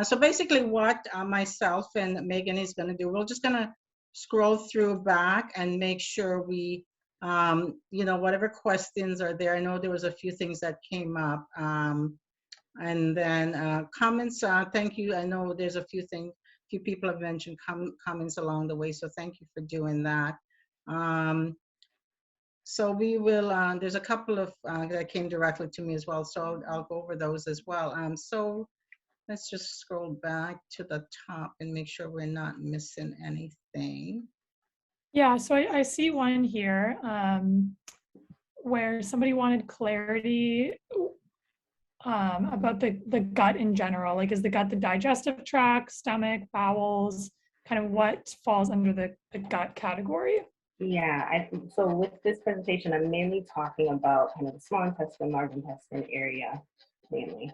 So basically what myself and Megan is going to do, we're just going to scroll through back and make sure we, you know, whatever questions are there. I know there was a few things that came up. And then comments, thank you. I know there's a few things, few people have mentioned comments along the way. So thank you for doing that. So we will, there's a couple of that came directly to me as well. So I'll go over those as well. So let's just scroll back to the top and make sure we're not missing anything. Yeah, so I see one here where somebody wanted clarity about the gut in general. Like, is the gut the digestive tract, stomach, bowels, kind of what falls under the gut category? Yeah, so with this presentation, I'm mainly talking about kind of the small intestine, large intestine area, mainly.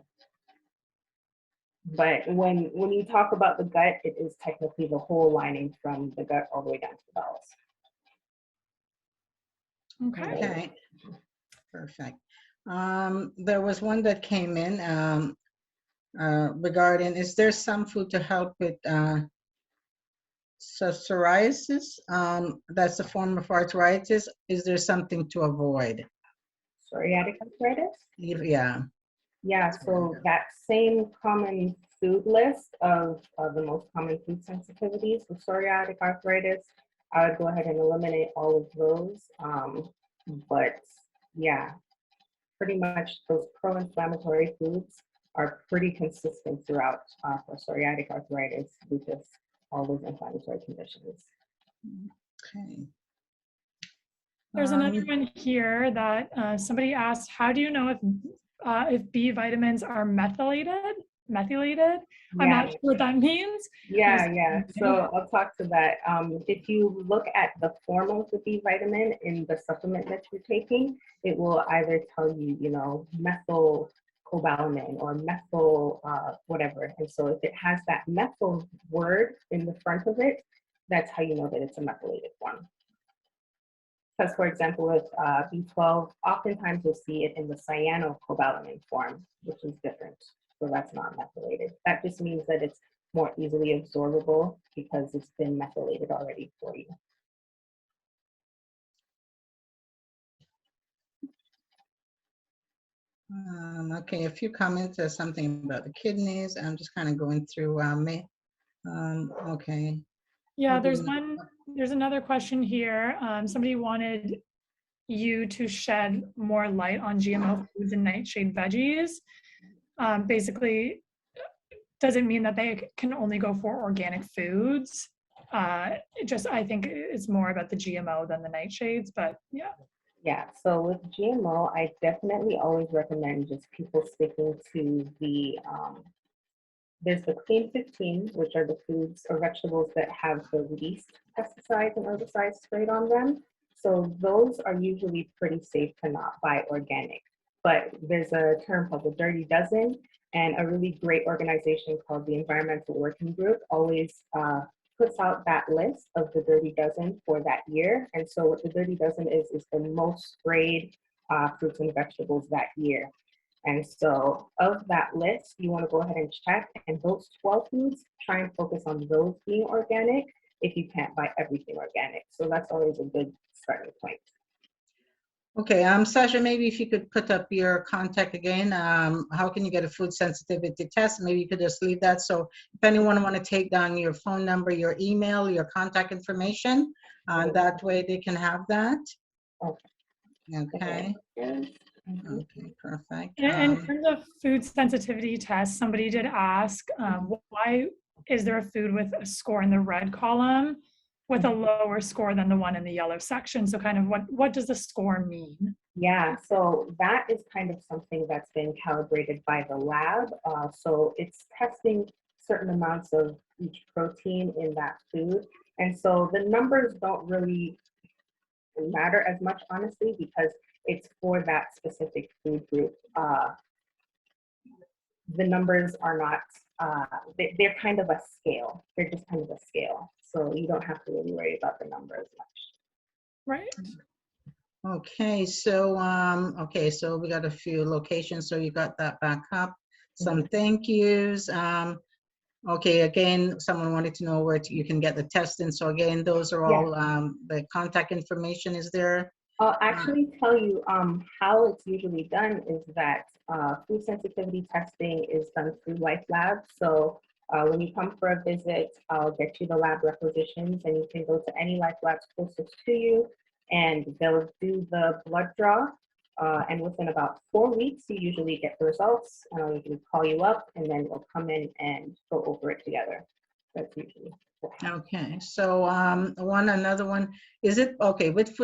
But when you talk about the gut, it is technically the whole lining from the gut all the way down to the bowels. Okay. Okay, perfect. There was one that came in regarding, is there some food to help with psoriasis? That's a form of arthritis. Is there something to avoid? Psoriatic arthritis? Yeah. Yeah, so that same common food list of the most common food sensitivities for psoriatic arthritis, I would go ahead and eliminate all of those. But yeah, pretty much those pro-inflammatory foods are pretty consistent throughout for psoriatic arthritis, lupus, all those inflammatory conditions. Okay. There's another one here that somebody asked, how do you know if B vitamins are methylated? Yeah. I'm not sure what that means. Yeah. So I'll talk to that. If you look at the form of the B vitamin in the supplement that you're taking, it will either tell you, you know, methylcobalamin or methyl whatever. And so if it has that methyl word in the front of it, that's how you know that it's a methylated form. Because, for example, with B12, oftentimes you'll see it in the cyanocobalamin form, which is different. So that's not methylated. That just means that it's more easily absorbable because it's been methylated already for you. Okay, a few comments. There's something about the kidneys. I'm just kind of going through okay. Yeah, there's another question here. Somebody wanted you to shed more light on GMO foods and nightshade veggies. Basically, does it mean that they can only go for organic foods? I think it's more about the GMO than the nightshades, but yeah. Yeah, so with GMO, I definitely always recommend just people sticking to the, there's the Clean 15, which are the foods or vegetables that have the least pesticides and herbicides sprayed on them. So those are usually pretty safe to not buy organic. But there's a term called the dirty dozen, And a really great organization called the Environmental Working Group always puts out that list of the Dirty Dozen for that year. And so what the Dirty Dozen is the most sprayed fruits and vegetables that year. And so of that list, you want to go ahead and check, and those 12 foods, try and focus on those being organic if you can't buy everything organic. So that's always a good starting point. Okay, Sasha, maybe if you could put up your contact again, how can you get a food sensitivity test? Maybe you could just leave that. So if anyone want to take down your phone number, your email, your contact information, that way they can have that. Okay. Okay, perfect. In terms of food sensitivity tests, somebody did ask, why is there a food with a score in the red column with a lower score than the one in the yellow section? So kind of what does the score mean? Yeah, so that is kind of something that's been calibrated by the lab. So it's testing certain amounts of each protein in that food. And so the numbers don't really matter as much, honestly, because it's for that specific food group. The numbers are not, they're kind of a scale. They're just kind of a scale. So you don't have to really worry about the number as much. Right. Okay, so so we got a few locations, so you got that back up. Some thank yous. Okay, again, someone wanted to know where you can get the testing. So again, those are all the contact information is there. I'll actually tell you how it's usually done is that food sensitivity testing is done through Life Lab. So when you come for a visit, I'll get you the lab requisitions, and you can go to any Life Labs closest to you, and they'll do the blood draw. And within about 4 weeks, you usually get the results, and I'll usually call you up, and then we'll come in and go over it together. That's usually what happens. Okay, so another one, is it, okay, with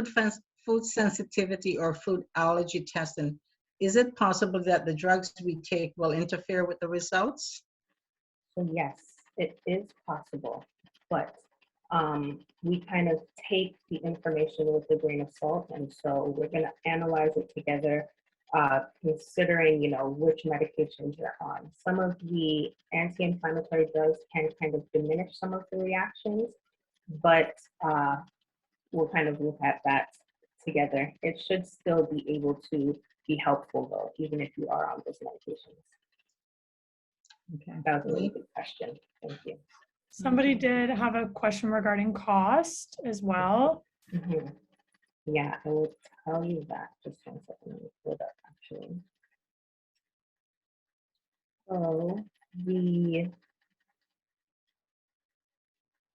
food sensitivity or food allergy testing, is it possible that the drugs we take will interfere with the results? So yes, it is possible, but we kind of take the information with a grain of salt, and so we're going to analyze it together, considering, you know, which medications you're on. Some of the anti-inflammatory drugs can kind of diminish some of the reactions, but we'll kind of look at that together. It should still be able to be helpful, though, even if you are on those medications. Okay. That was a really good question. Thank you. Somebody did have a question regarding cost as well. Yeah, I will tell you that. Just 1 second. Let me pull it up, actually. So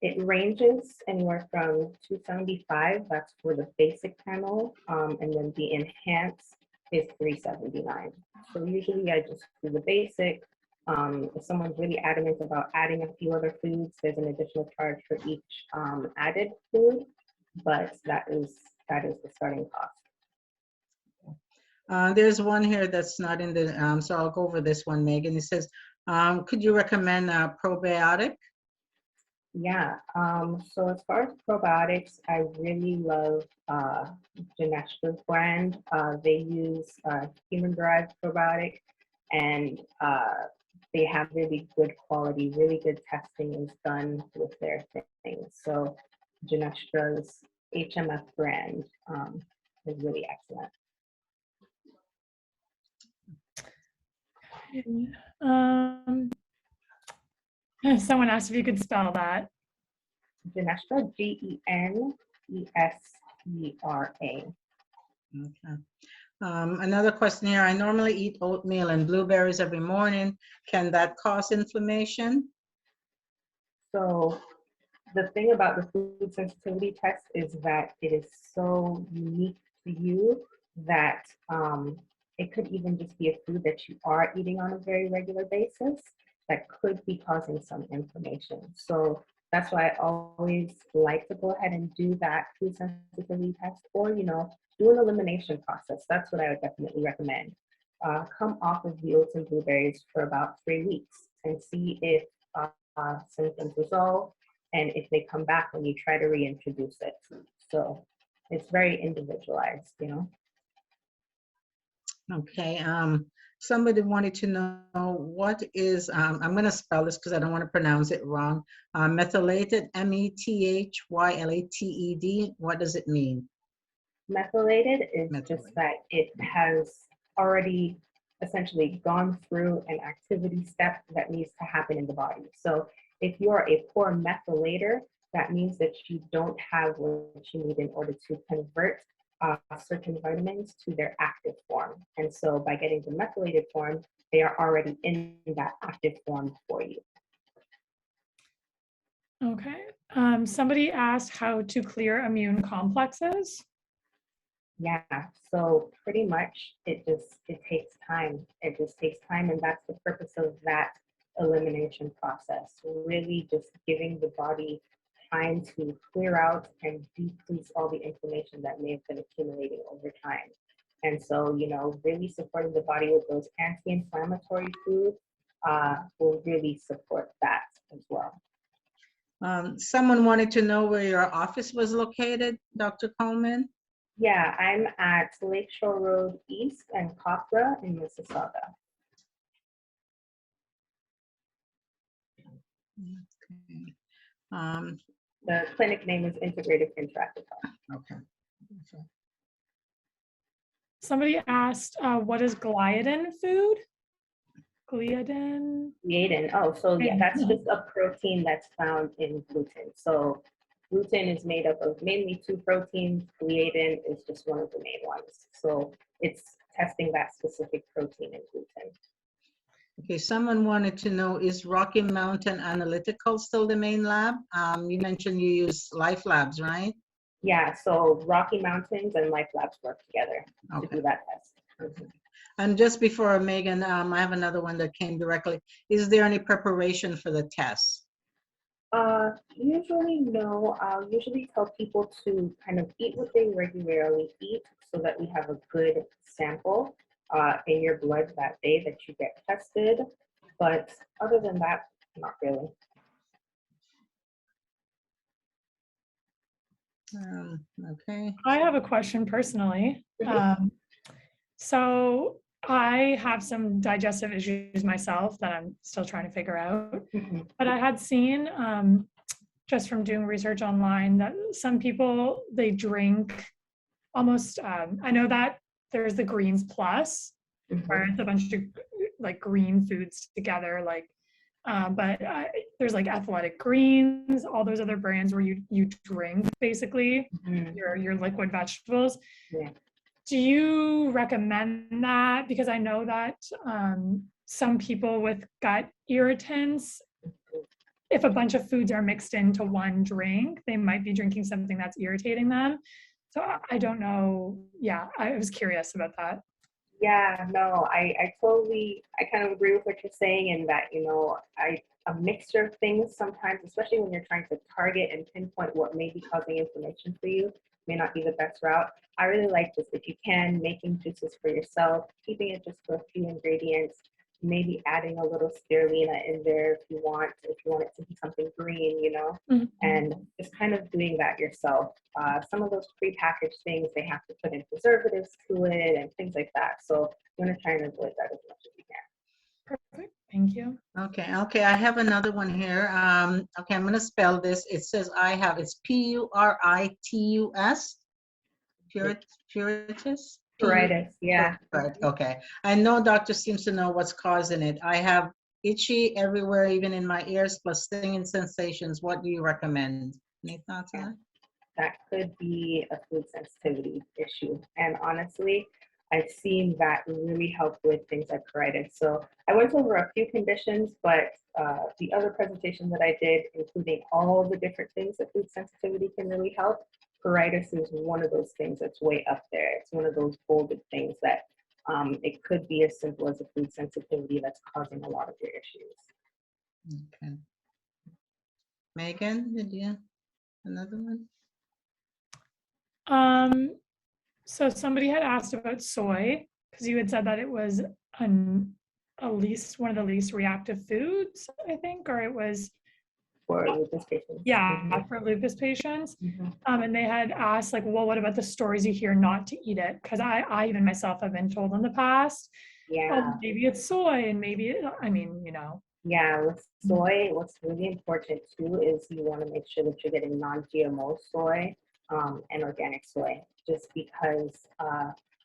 it ranges anywhere from $275. That's for the basic panel, and then the enhanced is $379. So usually I just do the basic. If someone's really adamant about adding a few other foods, there's an additional charge for each added food, but that is the starting cost. There's one here that's not in the, so I'll go over this one, Megan. It says, could you recommend a probiotic? Yeah, so as far as probiotics, I really love Genestra's brand. They use human-derived probiotic, and they have really good quality, really good testing is done with their things. So Genestra's HMF brand is really excellent. Someone asked if you could spell that. Genestra, Genesera. Okay. Another question here, I normally eat oatmeal and blueberries every morning. Can that cause inflammation? So the thing about the food sensitivity test is that it is so unique to you that it could even just be a food that you are eating on a very regular basis that could be causing some inflammation. So that's why I always like to go ahead and do that food sensitivity test, or, you know, do an elimination process. That's what I would definitely recommend. Come off of the oats and blueberries for about 3 weeks and see if symptoms resolve, and if they come back when you try to reintroduce it. So it's very individualized, you know. Okay. Somebody wanted to know what is, I'm going to spell this because I don't want to pronounce it wrong. Methylated, methylated. What does it mean? Methylated is just Methylated. that it has already essentially gone through an activity step that needs to happen in the body. So if you're a poor methylator, that means that you don't have what you need in order to convert certain vitamins to their active form. And so by getting the methylated form, they are already in that active form for you. Okay. Somebody asked how to clear immune complexes. Yeah, so pretty much it takes time. It just takes time, and that's the purpose of that elimination process. Really just giving the body time to clear out and decrease all the inflammation that may have been accumulating over time. And so, really supporting the body with those anti-inflammatory foods will really support that as well. Someone wanted to know where your office was located, Dr. Coleman. Yeah, I'm at Lakeshore Road East and Copra in Mississauga. Okay. The clinic name is Integrative Interactive Health. Okay. Somebody asked, what is gliadin food? Gliadin? Gliadin. Oh, so yeah, that's just a protein that's found in gluten. So gluten is made up of mainly two proteins. Gliadin is just one of the main ones. So it's testing that specific protein in gluten. Okay, someone wanted to know, is Rocky Mountain Analytical still the main lab? You mentioned you use Life Labs, right? Yeah, so Rocky Mountains and Life Labs work together to do that test. Okay. And just before Megan, I have another one that came directly. Is there any preparation for the test? Usually no. I'll usually tell people to kind of eat what they regularly eat so that we have a good sample in your blood that day that you get tested. But other than that, not really. Okay. I have a question personally. So I have some digestive issues myself that I'm still trying to figure out. But I had seen just from doing research online that some people, they drink almost, I know that there's the Greens Plus, where it's a bunch of like green foods together, like, but there's like Athletic Greens, all those other brands where you drink basically your liquid vegetables. Yeah. Do you recommend that? Because I know that some people with gut irritants, if a bunch of foods are mixed into one drink, they might be drinking something that's irritating them. So I don't know. Yeah, I was curious about that. Yeah, no, I kind of agree with what you're saying in that, a mixture of things sometimes, especially when you're trying to target and pinpoint what may be causing inflammation for you, may not be the best route. I really like just, if you can, making juices for yourself, keeping it just for a few ingredients, maybe adding a little spirulina in there if you want it to be something green, and just kind of doing that yourself. Some of those prepackaged things, they have to put in preservatives to it and things like that. So you want to try and avoid that as much as you can. Perfect. Thank you. Okay. I have another one here. Okay, I'm going to spell this. It says it's Puritus. Puritus? Pruritus, yeah. Right, okay. I know doctor seems to know what's causing it. I have itchy everywhere, even in my ears, plus stinging sensations. What do you recommend? Any thoughts on that? That could be a food sensitivity issue. And honestly, I've seen that really help with things like pruritus. So I went over a few conditions, but the other presentation that I did, including all the different things that food sensitivity can really help, pruritus is one of those things that's way up there. It's one of those bolded things that it could be as simple as a food sensitivity that's causing a lot of your issues. Okay. Megan, did you another one? So somebody had asked about soy, because you had said that it was one of the least reactive foods, I think, or it was for lupus patients. Yeah, for lupus patients. Mhm. And they had asked, like, well, what about the stories you hear not to eat it? Because I even myself have been told in the past, Yeah. oh, maybe it's soy, and maybe, I mean, you know. Yeah, with soy, what's really important too is you want to make sure that you're getting non-GMO soy and organic soy, just because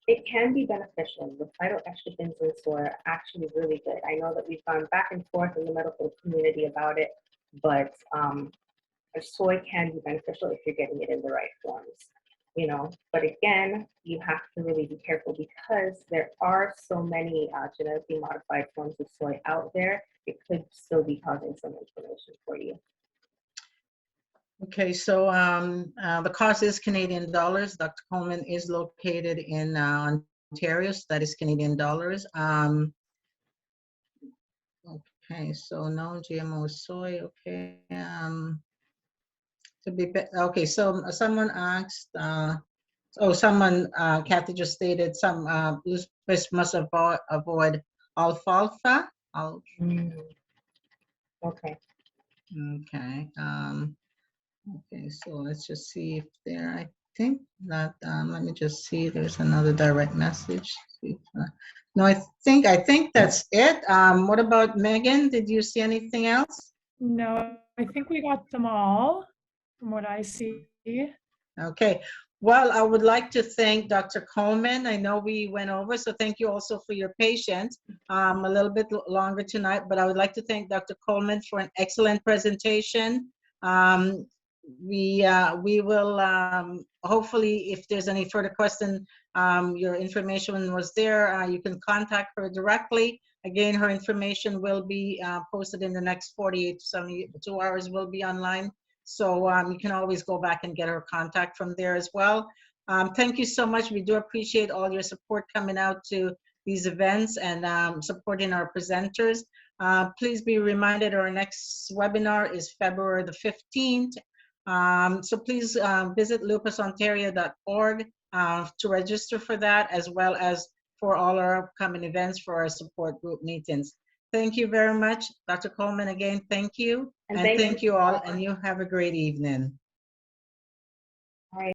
it can be beneficial. The phytoestrogens in soy are actually really good. I know that we've gone back and forth in the medical community about it, but soy can be beneficial if you're getting it in the right forms. You know, but again, you have to really be careful because there are so many genetically modified forms of soy out there. It could still be causing some inflammation for you. Okay, so the cost is Canadian dollars. Dr. Coleman is located in Ontario, so that is Canadian dollars. Okay, so no GMO soy. Okay, okay. So someone asked. Someone, Kathy just stated some lupus must avoid alfalfa. Okay. Okay. Okay, so let's just see if there, I think that, let me just see, there's another direct message. No, I think that's it. What about Megan? Did you see anything else? No, I think we got them all from what I see. Okay. Well, I would like to thank Dr. Coleman. I know we went over, so thank you also for your patience. A little bit longer tonight, but I would like to thank Dr. Coleman for an excellent presentation. We will hopefully, if there's any further question, your information was there. You can contact her directly. Again, her information will be posted in the next 48 to 72 hours, will be online. So you can always go back and get her contact from there as well. Thank you so much. We do appreciate all your support coming out to these events and supporting our presenters. Please be reminded our next webinar is February the 15th. So please visit lupusontario.org to register for that, as well as for all our upcoming events for our support group meetings. Thank you very much. Dr. Coleman, again, thank you. And thank you all, and you have a great evening. All right.